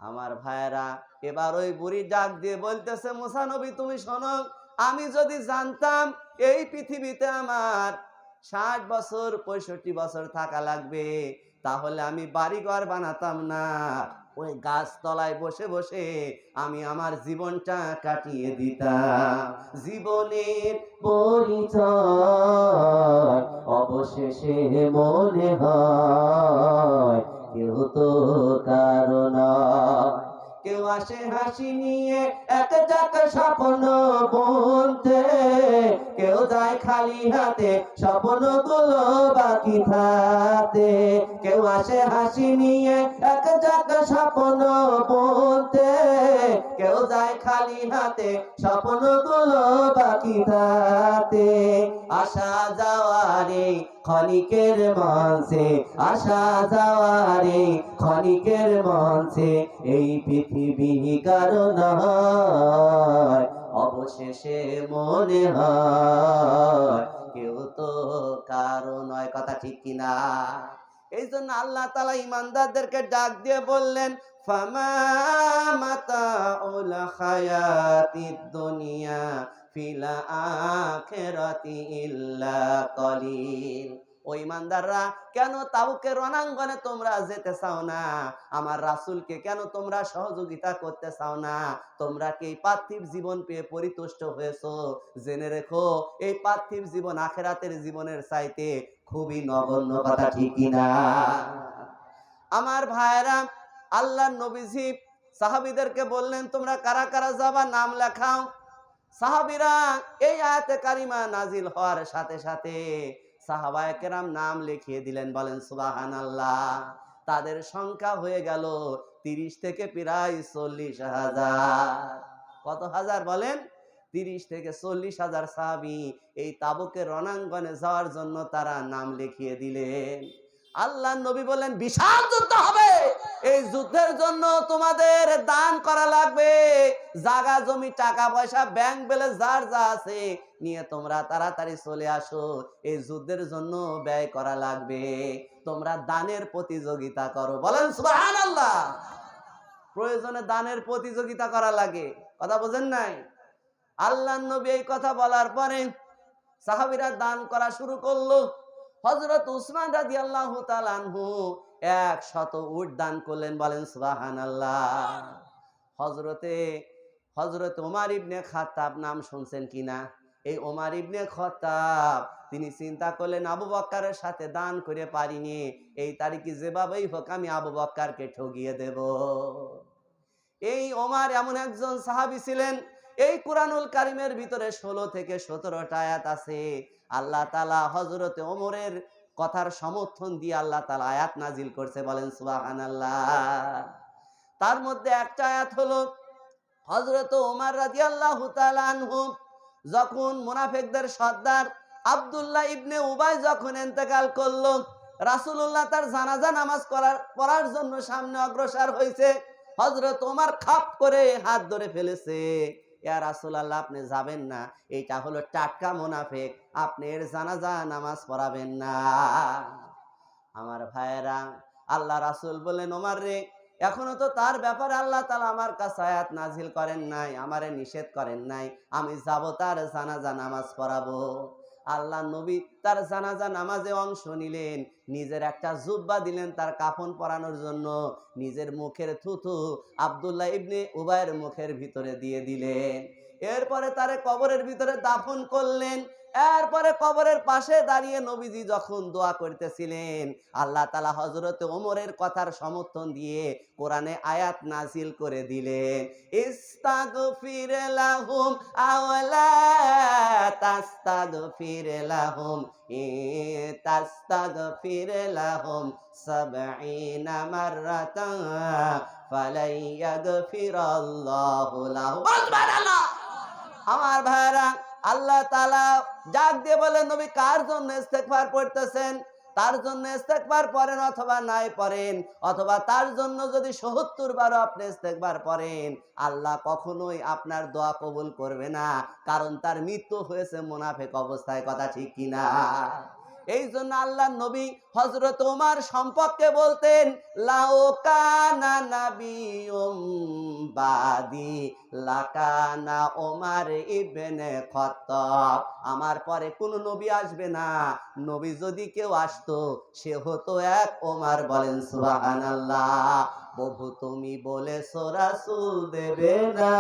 আমার ভাইয়েরা, এবার ওই বুড়ি ডাক দিয়ে বলতেছে, মূসা নবী তুমি শোনো, আমি যদি জানতাম এই পৃথিবীতে আমার ৬০ বছর ৬৫ বছর থাকা লাগবে, তাহলে আমি বাড়িঘর বানাতাম না, ওই গাছতলায় বসে বসে আমি আমার জীবনটা কাটিয়ে দিতাম। জীবনের পরিচয় অবশেষে মনে হয় কেউ তো কারণ, কেউ আসে হাসি নিয়ে এক টাকা স্বপ্ন বুনতে, কেউ যায় খালি হাতে স্বপ্নগুলো বাকি থাকতে। কেউ আসে হাসি নিয়ে এক টাকা স্বপ্ন বুনতে, কেউ যায় খালি হাতে স্বপ্নগুলো বাকি থাকতে। আসা যাওয়ারে ক্ষণিকের মঞ্চে, আসা যাওয়ারে ক্ষণিকের মঞ্চে, এই পৃথিবী কারণ অবশেষে মনে হয় কেউ তো কারো নয়। কথা ঠিক কিনা? এই জন্য আল্লাহ তাআলা ইমানদারদেরকে ডাক দিয়ে বললেন, ফামা মাতাউল হায়াতিদ দুনিয়া ফিল আখিরাতি ইল্লা কলিল। ও ইমানদাররা, কেন তাবুকের রণাঙ্গনে তোমরা যেতে চাও না? আমার রাসূলকে কেন তোমরা সহযোগিতা করতে চাও না? তোমরা কি এই পার্থিব জীবন পেয়ে পরিতুষ্ট হয়েছো? জেনে রেখো, এই পার্থিব জীবন আখিরাতের জীবনের চাইতে খুবই নগণ্য। কথা ঠিক কিনা? আমার ভাইরা, আল্লাহর নবীজি সাহাবীদেরকে বললেন, তোমরা কারা কারা যাবা নাম লেখাও। সাহাবীরা এই আয়াতে কারিমা নাজিল হওয়ার সাথে সাথে সাহাবায়ে কেরাম নাম লিখিয়ে দিলেন, বলেন সুবহানাল্লাহ। তাদের সংখ্যা হয়ে গেল ৩০ থেকে প্রায় ৪০,০০০। কত হাজার বলেন? 30 থেকে 40 হাজার সাহাবী এই তাবুকের রণাঙ্গনে যাওয়ার জন্য তারা নাম লিখিয়ে দিলেন। আল্লাহ নবী বলেন বিশাল যুদ্ধ হবে, এই যুদ্ধের জন্য তোমাদের দান করা লাগবে, জায়গা জমি টাকা পয়সা ব্যাংক ব্যালেন্স যার যা আছে নিয়ে তোমরা তাড়াতাড়ি চলে আসো, এই যুদ্ধের জন্য ব্যয় করা লাগবে, তোমরা দানের প্রতিযোগিতা করো। বলেন সুবহানাল্লাহ। প্রয়োজনে দানের প্রতিযোগিতা করা লাগে, কথা বোঝেন নাই? আল্লাহর নবী এই কথা বলার পরে সাহাবীরা দান করা শুরু করলো। হযরত উসমান রাদিয়াল্লাহু তাআলা আনহু 100 উট দান করলেন। বলেন সুবহানাল্লাহ। হযরতে ওমর ইবনে খাত্তাব নাম শুনছেন কিনা? এই ওমর ইবনে খাত্তাব তিনি চিন্তা করলেন আবু বকরের সাথে দান করে পারিনি, এই তারিখে যেভাবেই হোক আমি আবু বকরকে ঠগিয়ে দেব। এই ওমর এমন একজন সাহাবী ছিলেন, এই কুরআনুল কারীমের ভিতরে 16 থেকে 17টা আয়াত আছে। আল্লাহ তাআলা হযরতে ওমরের কথার সমর্থন দিয়ে আল্লাহ তাআলা আয়াত নাজিল করছে। বলেন সুবহানাল্লাহ। তার মধ্যে একটা আয়াত হলো হযরত ওমর রাদিয়াল্লাহু তাআলা আনহু যখন মুনাফিকদের সর্দার আব্দুল্লাহ ইবনে উবাই যখন ইন্তেকাল করলো, রাসূলুল্লাহ তার জানাজা নামাজ পড়ার জন্য সামনে অগ্রসর হয়েছে। হযরত ওমর খাপ করে হাত ধরে ফেলেছে, ইয়া রাসূলুল্লাহ আপনি যাবেন না, এইটা হলো টাটকা মুনাফিক, আপনি এর জানাজা নামাজ পড়াবেন না। আমার ভাইয়েরা, আল্লাহ রাসূল বলেন ওমর রে, এখনো তো তার ব্যাপারে আল্লাহ তাআলা আমার কাছে আয়াত নাজিল করেন নাই, আমারে নিষেধ করেন নাই, আমি যাব তার জানাজা নামাজ পড়াবো। আল্লাহ নবী তার জানাজা নামাজে অংশ নিলেন, নিজের একটা জুব্বা দিলেন তার কাফন পরানোর জন্য, নিজের মুখের থুথু আব্দুল্লাহ ইবনে উবাইয়ের মুখের ভিতরে দিয়ে দিলেন। এরপরে তারে কবরের ভিতরে দাফন করলেন। এরপরে কবরের পাশে দাঁড়িয়ে নবীজি যখন দোয়া করতেছিলেন, আল্লাহ তাআলা হযরতে ওমরের কথার সমর্থন দিয়ে কোরআনে আয়াত নাজিল করে দিলেন, ইস্তাগফির লাহুম আওলা তাস্তাগফির লাহুম তাস্তাগফির লাহুম ৭০ মাররাতান ফালাইয়াগফিরাল্লাহু লাহুম। সুবহানাল্লাহ। আমার ভাইরা, আল্লাহ তাআলা ডাক দিয়ে বলেন নবী কার জন্য ইস্তেগফার পড়তেছেন? তার জন্য ইস্তেগফার পড়েন অথবা নাই পড়েন, অথবা তার জন্য যদি ৭০ বারও আপনি ইস্তেগফার পড়েন, আল্লাহ কখনোই আপনার দোয়া কবুল করবে না, কারণ তার মৃত্যু হয়েছে মুনাফিক অবস্থায়। কথা ঠিক কিনা? এই জন্য আল্লাহ নবী হযরত ওমর সম্পর্কে বলতেন, লাউ কানা নাবিয়্যুম বাদি লাকানা ওমর ইবনে খাত্তাব। আমার পরে কোন নবী আসবে না, নবী যদি কেউ আসতো সে হতো এক ওমর। বলেন সুবহানাল্লাহ। প্রভু তুমি বলেছো রাসূল দেবে না,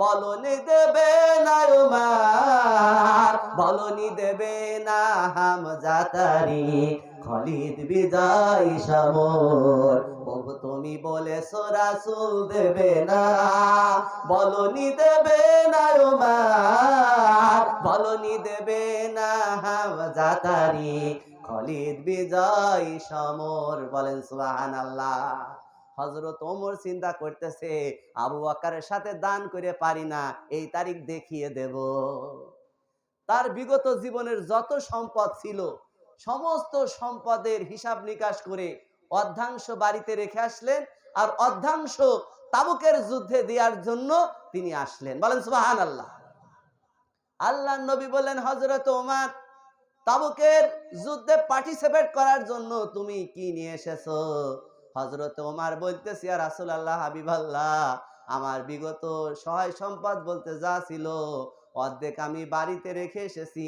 বলনি দেবে না ওমর, বলনি দেবে না হামজা তারিক খালিদ বিজয় সমর। প্রভু তুমি বলেছো রাসূল দেবে না, বলনি দেবে না ওমর, বলনি দেবে না হামজা তারিক খালিদ বিজয় সমর। বলেন সুবহানাল্লাহ। হযরত ওমর চিন্তা করতেছে আবু বকরের সাথে দান করে পারি না, এই তারিখ দেখিয়ে দেব। তার বিগত জীবনের যত সম্পদ ছিল সমস্ত সম্পদের হিসাব নিকাশ করে অর্ধাংশ বাড়িতে রেখে আসলেন, আর অর্ধাংশ তাবুকের যুদ্ধে দেওয়ার জন্য তিনি আসলেন। বলেন সুবহানাল্লাহ। আল্লাহর নবী বললেন হযরত ওমর, তাবুকের যুদ্ধে পার্টিসিপেট করার জন্য তুমি কি নিয়ে এসেছো? হযরত ওমর বলতেছি, ইয়া রাসূলুল্লাহ হাবিবাল্লাহ, আমার বিগত সহায় সম্পদ বলতে যা ছিল অর্ধেক আমি বাড়িতে রেখে এসেছি,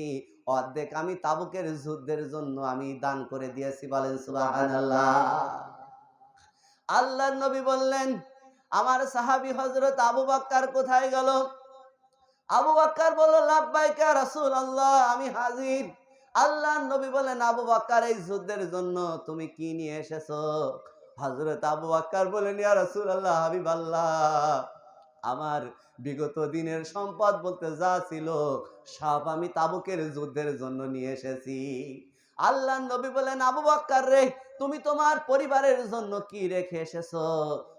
অর্ধেক আমি তাবুকের যুদ্ধের জন্য আমি দান করে দিয়েছি। বলেন সুবহানাল্লাহ। আল্লাহর নবী বললেন, আমার সাহাবী হযরত আবু বকর কোথায় গেল? আবু বকর বলল, লাব্বাইক ইয়া রাসূলুল্লাহ, আমি হাজির। আল্লাহর নবী বলেন, আবু বকর এই যুদ্ধের জন্য তুমি কি নিয়ে এসেছো? হযরত আবু বকর বলেন, ইয়া রাসূলুল্লাহ হাবিবাল্লাহ, আমার বিগত দিনের সম্পদ বলতে যা ছিল সব আমি তাবুকের যুদ্ধের জন্য নিয়ে এসেছি। আল্লাহ নবী বলেন, আবু বকর রে, তুমি তোমার পরিবারের জন্য কি রেখে এসেছো?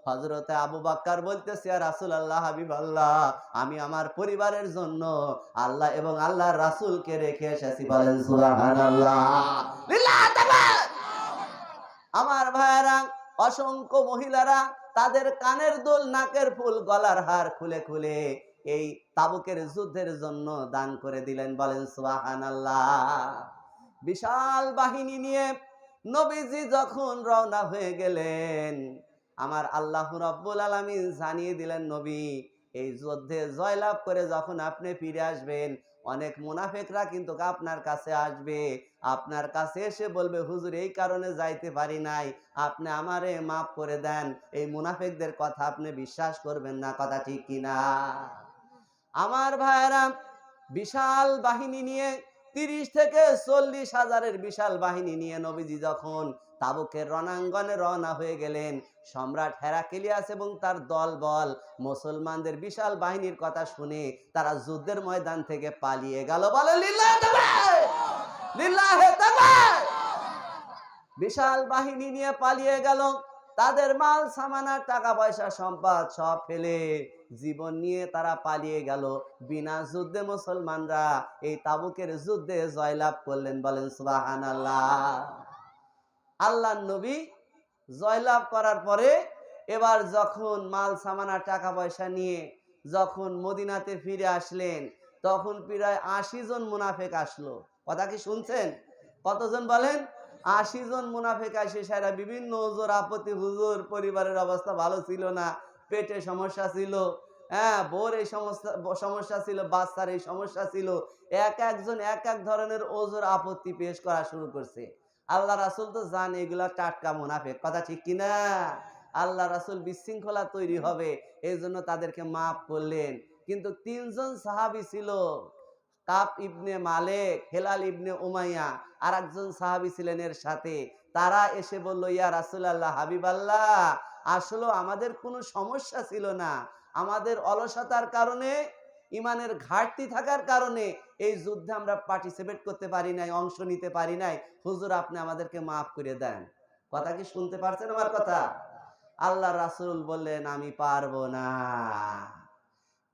হযরতে আবু বকর বলতেছে, ইয়া রাসূলুল্লাহ, হাবিবাল্লাহ, আমি আমার পরিবারের জন্য আল্লাহ এবং আল্লাহর রাসূলকে রেখে এসেছি। বলেন সুবহানাল্লাহ। লিল্লাহি তাকবীর। আমার ভাইয়েরা, অসংখ্য মহিলারা তাদের কানের দুল, নাকের ফুল, গলার হার খুলে খুলে এই তাবুকের যুদ্ধের জন্য দান করে দিলেন। বলেন সুবহানাল্লাহ। বিশাল বাহিনী নিয়ে নবীজি যখন রওনা হয়ে গেলেন, আমার আল্লাহ রাব্বুল আলামিন জানিয়ে দিলেন, নবী, এই যুদ্ধে জয়লাভ করে যখন আপনি ফিরে আসবেন, অনেক মুনাফিকরা কিন্তু আপনার কাছে আসবে। আপনার কাছে এসে বলবে, হুজুর, এই কারণে যাইতে পারি নাই, আপনি আমারে মাফ করে দেন। এই মুনাফিকদের কথা আপনি বিশ্বাস করবেন না। কথা ঠিক কিনা? আমার ভাইয়েরা, বিশাল বাহিনী নিয়ে 30 থেকে 40 হাজারের বিশাল বাহিনী নিয়ে নবীজি যখন তাবুকের রণাঙ্গনে রওনা হয়ে গেলেন, সম্রাট হেরাক্লিয়াস এবং তার দলবল মুসলমানদের বিশাল বাহিনীর কথা শুনে তারা যুদ্ধের ময়দান থেকে পালিয়ে গেল। বলে লিল্লাহি তাকবীর, লিল্লাহি তাকবীর। বিশাল বাহিনী নিয়ে পালিয়ে গেল। তাদের মাল সামানা, টাকা পয়সা, সম্পদ সব ফেলে জীবন নিয়ে তারা পালিয়ে গেল। বিনা যুদ্ধে মুসলমানরা এই তাবুকের যুদ্ধে জয়লাভ করলেন। বলেন সুবহানাল্লাহ। আল্লাহর নবী জয়লাভ করার পরে এবার যখন মাল সামানা, টাকা পয়সা নিয়ে যখন মদিনাতে ফিরে আসলেন, তখন প্রায় 80 জন মুনাফিক আসলো। কথা কি শুনছেন? কতজন বলেন? 80 জন মুনাফিক আসে সারা বিভিন্ন ওজোর আপত্তি, হুজুর পরিবারের অবস্থা ভালো ছিল না, পেটে সমস্যা ছিল, হ্যাঁ, বোর এই সমস্যা ছিল, বাচ্চার এই সমস্যা ছিল। একজন এক এক ধরনের ওজোর আপত্তি পেশ করা শুরু করছে। আল্লাহ রাসূল তো জানে এগুলা টাটকা মুনাফিক। কথা ঠিক কিনা? আল্লাহ রাসূল বিশৃঙ্খলা তৈরি হবে, এই জন্য তাদেরকে মাফ করলেন। কিন্তু 3 জন সাহাবী ছিল, কাব ইবনে মালিক, হেলাল ইবনে উমাইয়া, আর একজন সাহাবী ছিলেন এর সাথে। তারা এসে বলল, ইয়া রাসূলুল্লাহ, হাবিবাল্লাহ, আসলে আমাদের কোনো সমস্যা ছিল না, আমাদের অলসতার কারণে, ইমানের ঘাটতি থাকার কারণে এই যুদ্ধে আমরা পার্টিসিপেট করতে পারি নাই, অংশ নিতে পারি নাই। হুজুর, আপনি আমাদেরকে মাফ করে দেন। কথা কি শুনতে পারছেন আমার কথা? আল্লাহ রাসূল বললেন, আমি পারবো না,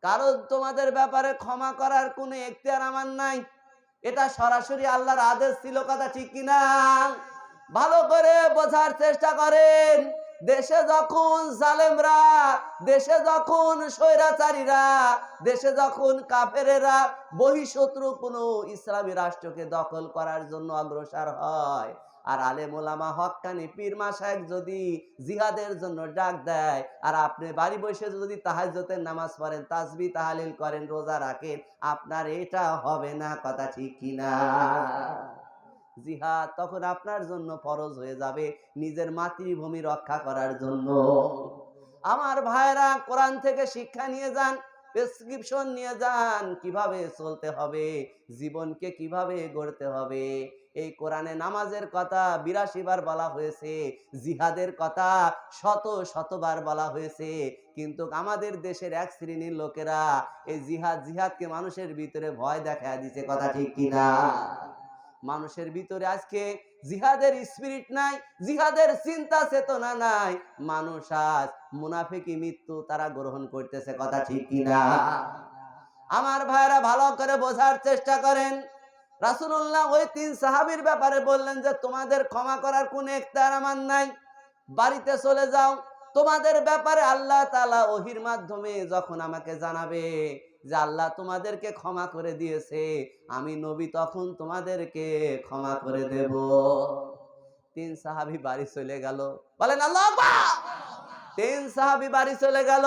কারণ তোমাদের ব্যাপারে ক্ষমা করার কোনো এখতিয়ার আমার নাই। এটা সরাসরি আল্লাহর আদেশ ছিল। কথা ঠিক কিনা? ভালো করে বোঝার চেষ্টা করেন। দেশে যখন জালেমরা, দেশে যখন স্বৈরাচারীরা, দেশে যখন কাফেরেরা, বহিঃশত্রু কোনো ইসলামী রাষ্ট্রকে দখল করার জন্য অগ্রসর হয়, আর আলেম ওলামা হক্কানি পীর মাশায়েখ যদি জিহাদের জন্য ডাক দেয়, আর আপনি বাড়ি বসে যদি তাহাজ্জুদের নামাজ পড়েন, তাসবিহ তাহলিল করেন, রোজা রাখেন, আপনার এটা হবে না। কথা ঠিক কিনা? জিহাদ তখন আপনার জন্য ফরজ হয়ে যাবে, নিজের মাতৃভূমি রক্ষা করার জন্য। আমার ভাইরা, কোরআন থেকে শিক্ষা নিয়ে যান, প্রেসক্রিপশন নিয়ে যান, কিভাবে চলতে হবে, জীবনকে কিভাবে গড়তে হবে। এই কোরআনে নামাজের কথা 82 বার বলা হয়েছে, জিহাদের কথা শতবার বলা হয়েছে, কিন্তু আমাদের দেশের এক শ্রেণীর লোকেরা এই জিহাদকে মানুষের ভিতরে ভয় দেখা দিচ্ছে। কথা ঠিক কিনা? মানুষের ভিতরে আজকে জিহাদের স্পিরিট নাই, জিহাদের চিন্তা চেতনা নাই। মানুষ আজ মুনাফিকি মৃত্যু তারা গ্রহণ করতেছে। কথা ঠিক কিনা? আমার ভাইরা, ভালো করে বোঝার চেষ্টা করেন। রাসূলুল্লাহ ওই 3 সাহাবীর ব্যাপারে বললেন যে, তোমাদের ক্ষমা করার কোন এখতিয়ার আমার নাই, বাড়িতে চলে যাও। তোমাদের ব্যাপারে আল্লাহ তাআলা ওহীর মাধ্যমে যখন আমাকে জানাবে যে আল্লাহ তোমাদেরকে ক্ষমা করে দিয়েছে, আমি নবী তখন তোমাদেরকে ক্ষমা করে দেব। 3 সাহাবী বাড়ি চলে গেল। বলেন আল্লাহু আকবার। 3 সাহাবী বাড়ি চলে গেল।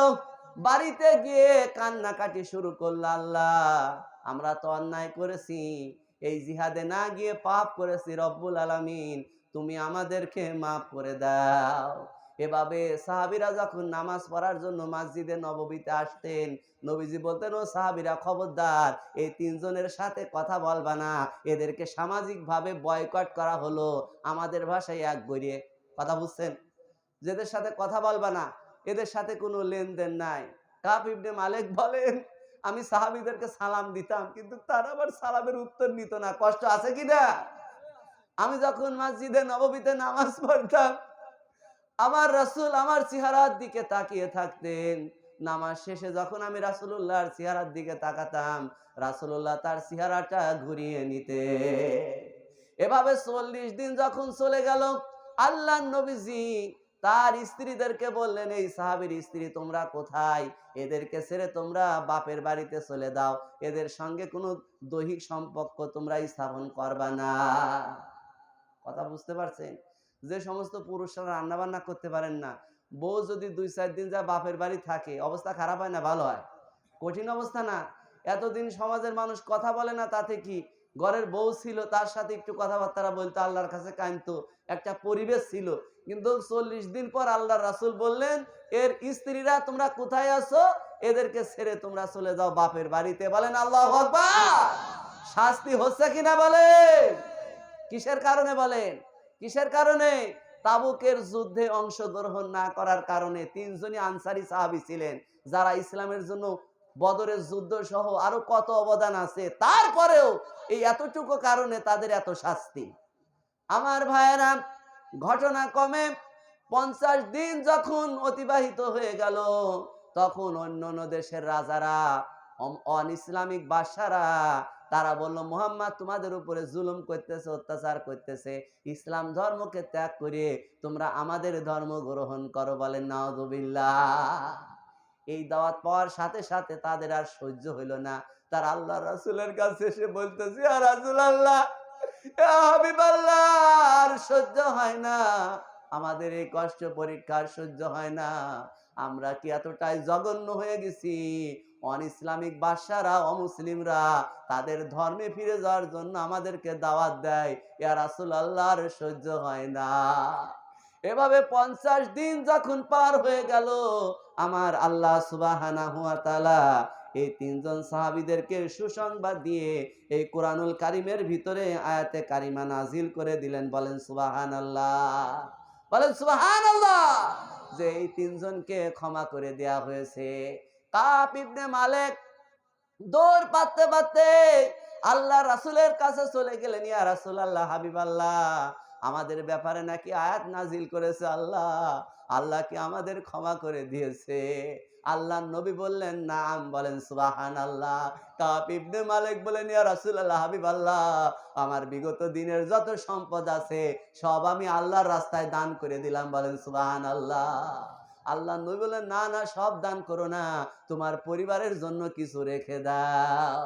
বাড়িতে গিয়ে কান্নাকাটি শুরু করলো, আল্লাহ, আমরা তো অন্যায় করেছি, এই জিহাদে না গিয়ে পাপ করেছি, রব্বুল আলামিন তুমি আমাদেরকে মাফ করে দাও। এভাবে সাহাবীরা যখন নামাজ পড়ার জন্য মসজিদে নববীতে আসতেন, নবীজি বলতেন, ও সাহাবীরা, খবরদার, এই 3 জনের সাথে কথা বলবা না, এদেরকে সামাজিকভাবে বয়কট করা হলো। আমাদের ভাষায় এক গড়িয়ে, কথা বুঝছেন, যেদের সাথে কথা বলবা না, এদের সাথে কোনো লেনদেন নাই। কাব ইবনে মালিক বলেন, আমি সাহাবীদেরকে সালাম দিতাম, কিন্তু তারা আবার সালামের উত্তর নিত না। কষ্ট আছে কি না? আমি যখন মসজিদে নববীতে নামাজ পড়তাম, আমার রাসূল আমার চেহারার দিকে তাকিয়ে থাকতেন। নামাজ শেষে যখন আমি রাসূলুল্লাহর চেহারার দিকে তাকাতাম, রাসূলুল্লাহ তার চেহারাটা ঘুরিয়ে নিতেন। এভাবে ৪০ দিন যখন চলে গেল, আল্লাহর নবীজি তার স্ত্রীদেরকে বললেন, এই সাহাবীর স্ত্রী তোমরা কোথায়? এদেরকে ছেড়ে তোমরা বাপের বাড়িতে চলে দাও, এদের সঙ্গে কোনো দৈহিক সম্পর্ক তোমরা স্থাপন করবা না। কথা বুঝতে পারছেন? যে সমস্ত পুরুষরা রান্না বান্না করতে পারেন না, বউ যদি ২-৪ দিন যা বাপের বাড়ি থাকে, অবস্থা খারাপ হয় না ভালো হয়? কঠিন অবস্থা না? এতদিন সমাজের মানুষ কথা বলে না, তাতে কি? ঘরের বউ ছিল, তার সাথে একটু কথাবার্তা বলতো, আল্লাহর কাছে কাঁদতো, একটা পরিবেশ ছিল। কিন্তু ৪০ দিন পর আল্লাহর রাসূল বললেন, এর স্ত্রীরা তোমরা কোথায় আছো? এদেরকে ছেড়ে তোমরা চলে যাও বাপের বাড়িতে। বলেন আল্লাহু আকবার। শাস্তি হচ্ছে কিনা বলেন? কিসের কারণে বলেন? কিসের কারণে? তাবুকের যুদ্ধে অংশগ্রহণ না করার কারণে। ৩ জনই আনসারী সাহাবী ছিলেন, যারা ইসলামের জন্য বদরের যুদ্ধ সহ আরো কত অবদান আছে, তারপরেও এই এতটুকু কারণে তাদের এত শাস্তি। আমার ভাইয়েরা, ঘটনা কমে ৫০ দিন যখন অতিবাহিত হয়ে গেল, তখন অন্য দেশের রাজারা, অন ইসলামিক বাদশারা, তারা বলল, মুহাম্মদ তোমাদের উপরে জুলুম করতেছে, অত্যাচার করতেছে, ইসলাম ধর্মকে ত্যাগ করে তোমরা আমাদের ধর্ম গ্রহণ করো। বলেন নাউযুবিল্লাহ। এই দাওয়াত পাওয়ার সাথে সাথে তাদের আর সহ্য হইল না। তার আল্লাহ রাসূলের কাছে এসে বলতেছে, ইয়া রাসূলুল্লাহ, ইয়া হাবিবাল্লাহ, আর সহ্য হয় না, আমাদের এই কষ্ট পরীক্ষার সহ্য হয় না। আমরা কি এতটাই জঘন্য হয়ে গেছি? অন ইসলামিক বাদশারা, অমুসলিমরা তাদের ধর্মে ফিরে যাওয়ার জন্য আমাদেরকে দাওয়াত দেয়, ইয়া রাসূলুল্লাহ, আর সহ্য হয় না। এভাবে ৫০ দিন যখন পার হয়ে গেল, আমার আল্লাহ সুবহানাহু ওয়া তাআলা এই ৩ জন সাহাবীদেরকে সুসংবাদ দিয়ে এই কোরআনুল কারীমের ভিতরে আয়াতে কারিমা নাজিল করে দিলেন। বলেন সুবহানাল্লাহ। বলেন সুবহানাল্লাহ। যে এই ৩ জনকে ক্ষমা করে দেয়া হয়েছে। কাব ইবনে মালিক দৌড় পাততে পাততে আল্লাহ রাসূলের কাছে চলে গেলেন, ইয়া রাসূলুল্লাহ, হাবিবাল্লাহ, আমাদের ব্যাপারে নাকি আয়াত নাজিল করেছে আল্লাহ, আল্লাহ কি আমাদের ক্ষমা করে দিয়েছে? আল্লাহর নবী বললেন, নাম। বলেন সুবহানাল্লাহ। কাব ইবনে মালিক বলেন, ইয়া রাসূলুল্লাহ, হাবিবাল্লাহ, আমার বিগত দিনের যত সম্পদ আছে সব আমি আল্লাহর রাস্তায় দান করে দিলাম। বলেন সুবহানাল্লাহ। আল্লাহ নবী বলেন, না না, সব দান করো না, তোমার পরিবারের জন্য কিছু রেখে দাও।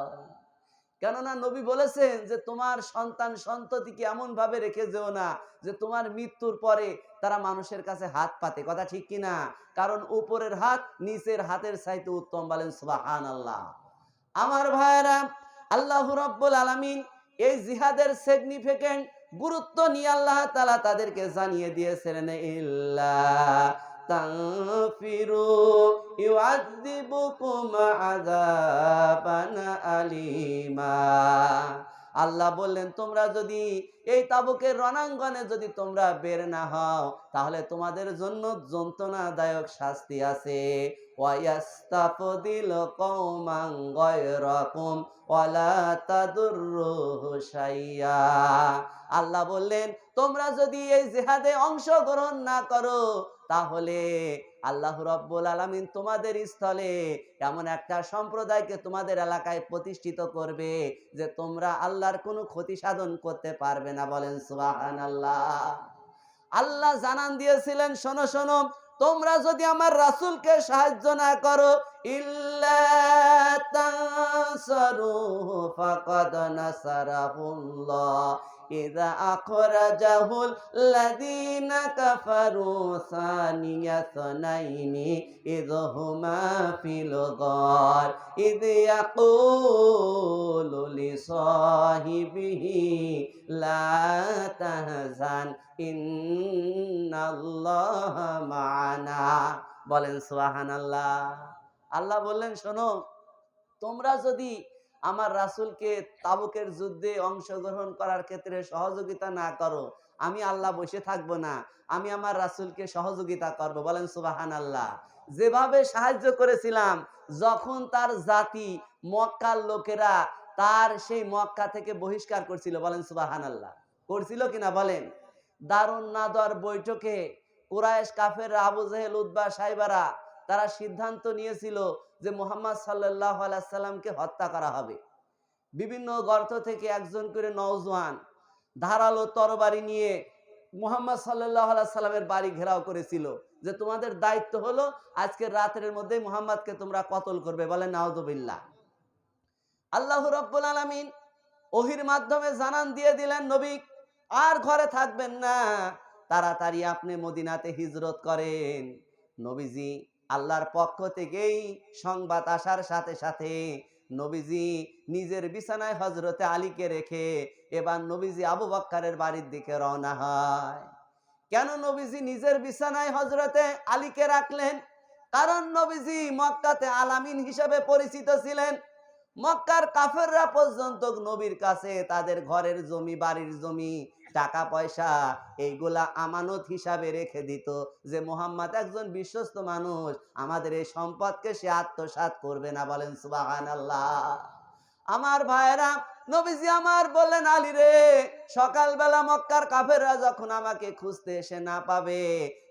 কেননা নবী বলেছেন যে তোমার সন্তান সন্ততিকে এমন ভাবে রেখে যেও না যে তোমার মৃত্যুর পরে তারা মানুষের কাছে হাত পাতে। কথা ঠিক কিনা? কারণ উপরের হাত নিচের হাতের চাইতে উত্তম। বলেন সুবহানাল্লাহ। আমার ভাইয়েরা, আল্লাহ রাব্বুল আলামিন এই জিহাদের সিগনিফিকেন্ট গুরুত্ব নিয়ে আল্লাহ তাআলা তাদেরকে জানিয়ে দিয়েছিলেন, ইল্লা তানফিরু ইউআযিবুকুম আযাবান আলিমা। আল্লাহ বললেন, তোমরা যদি এই তাবুকের রণাঙ্গনে যদি তোমরা বের না হও, তাহলে তোমাদের জন্য যন্ত্রণাদায়ক শাস্তি আছে। ওয়ায়াস্তাফদিল কওমান গায়রাকুম ওয়ালা তাদুররুহু শাইয়্যা। আল্লাহ বললেন, তোমরা যদি এই জিহাদে অংশগ্রহণ না করো, তাহলে আল্লাহ রাব্বুল আলামিন তোমাদের স্থলে এমন একটা সম্প্রদায়কে তোমাদের এলাকায় প্রতিষ্ঠিত করবে যে তোমরা আল্লাহর কোনো ক্ষতি সাধন করতে পারবে না। বলেন সুবহানাল্লাহ। আল্লাহ জানান দিয়েছিলেন, শোনো শোনো, তোমরা যদি আমার রাসূলকে সাহায্য না করো, ইল্লা তানসারুহু ফাকাদ নাসারাহুল্লাহ ইযা আখরাজাহুল লাযীনা কাফারু সানিয়া সানাইনি ইয হুমা ফিল গার ইয ইয়াকুলু লিসাহিবিহি লা তাহজান ইন্নাল্লাহা মা'ানা। বলেন সুবহানাল্লাহ। আল্লাহ বললেন, শোনো, তোমরা যদি আমার রাসূলকে তাবুকের যুদ্ধে অংশগ্রহণ করার ক্ষেত্রে সহযোগিতা না করো, আমি আল্লাহ বসে থাকবো না, আমি আমার রাসূলকে সহযোগিতা করব। বলেন সুবহানাল্লাহ। যেভাবে সাহায্য করেছিলাম যখন তার জাতি মক্কার লোকেরা তার সেই মক্কা থেকে বহিষ্কার করছিল। বলেন সুবহানাল্লাহ। করছিল কিনা বলেন? দারুন নাদর বৈঠকে কুরাইশ কাফের আবু জেহেল উতবা সাইবারা তারা সিদ্ধান্ত নিয়েছিল যে মুহাম্মদ সাল্লাল্লাহু আলাইহি সাল্লামকে হত্যা করা হবে। বিভিন্ন গর্ত থেকে একজন করে নওজোয়ান ধারালো তরবারি নিয়ে মুহাম্মদ সাল্লাল্লাহু আলাইহি সাল্লামের বাড়ি ঘেরাও করেছিল যে তোমাদের দায়িত্ব হলো আজকের রাতের মধ্যে মুহাম্মদকে তোমরা কতল করবে। বলেন নাউযুবিল্লাহ। আল্লাহ রাব্বুল আলামিন ওহির মাধ্যমে জানান দিয়ে দিলেন, নবী আর ঘরে থাকবেন না, তাড়াতাড়ি আপনি মদিনাতে হিজরত করেন। নবীজি আল্লাহর পক্ষ থেকেই সংবাদ আসার সাথে সাথে নবীজি নিজের বিছানায় হযরতে আলীকে রেখে এবার নবীজি আবু বকরের বাড়ির দিকে রওনা হয়। কেন নবীজি নিজের বিছানায় হযরতে আলীকে রাখলেন? কারণ নবীজি মক্কাতে আলামিন হিসেবে পরিচিত ছিলেন। মক্কার কাফেররা পর্যন্ত নবীর কাছে তাদের ঘরের জমি, বাড়ির জমি, টাকা পয়সা এইগুলা আমানত হিসাবে রেখে দিত যে মুহাম্মদ একজন বিশ্বস্ত মানুষ, আমাদের এই সম্পদকে সে আত্মসাৎ করবে না। বলেন সুবহানাল্লাহ। আমার ভাইরা, নবীজি আমার বললেন, আলী রে, সকালবেলা মক্কার কাফেররা যখন আমাকে খুঁজতে এসে না পাবে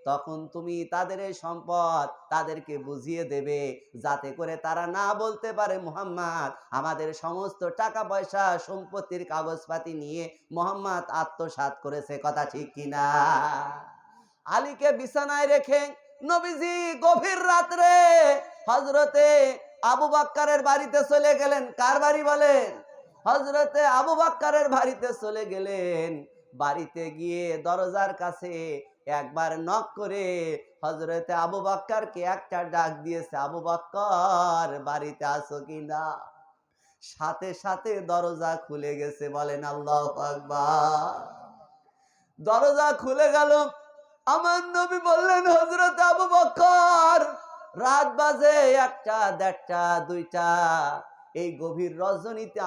তখন তুমি তাদের এই সম্পদ তাদেরকে বুঝিয়ে দেবে, যাতে করে তারা না বলতে পারে মুহাম্মদ আমাদের সমস্ত টাকা পয়সা সম্পত্তির কাগজপাতি নিয়ে মুহাম্মদ আত্মসাৎ করেছে। কথা ঠিক কিনা? আলীকে বিছানায় রেখে নবীজি গভীর রাত্রে হযরতে আবু বকরের বাড়িতে চলে গেলেন। কার বাড়ি বলেন? হযরতে আবু বকরের বাড়িতে চলে গেলেন। বাড়িতে গিয়ে দরজার কাছে একবার নক করে হযরতে আবু বকরকে একটা ডাক দিয়েছে, আবু বকর বাড়িতে আছো কিনা? সাথে সাথে দরজা খুলে গেছে। বলেন আল্লাহু আকবার। দরজা খুলে গেল। আমার নবী বললেন, হযরত আবু বকর, রাত বাজে 1টা, 1:30, 2টা, এই গভীর রজনীতে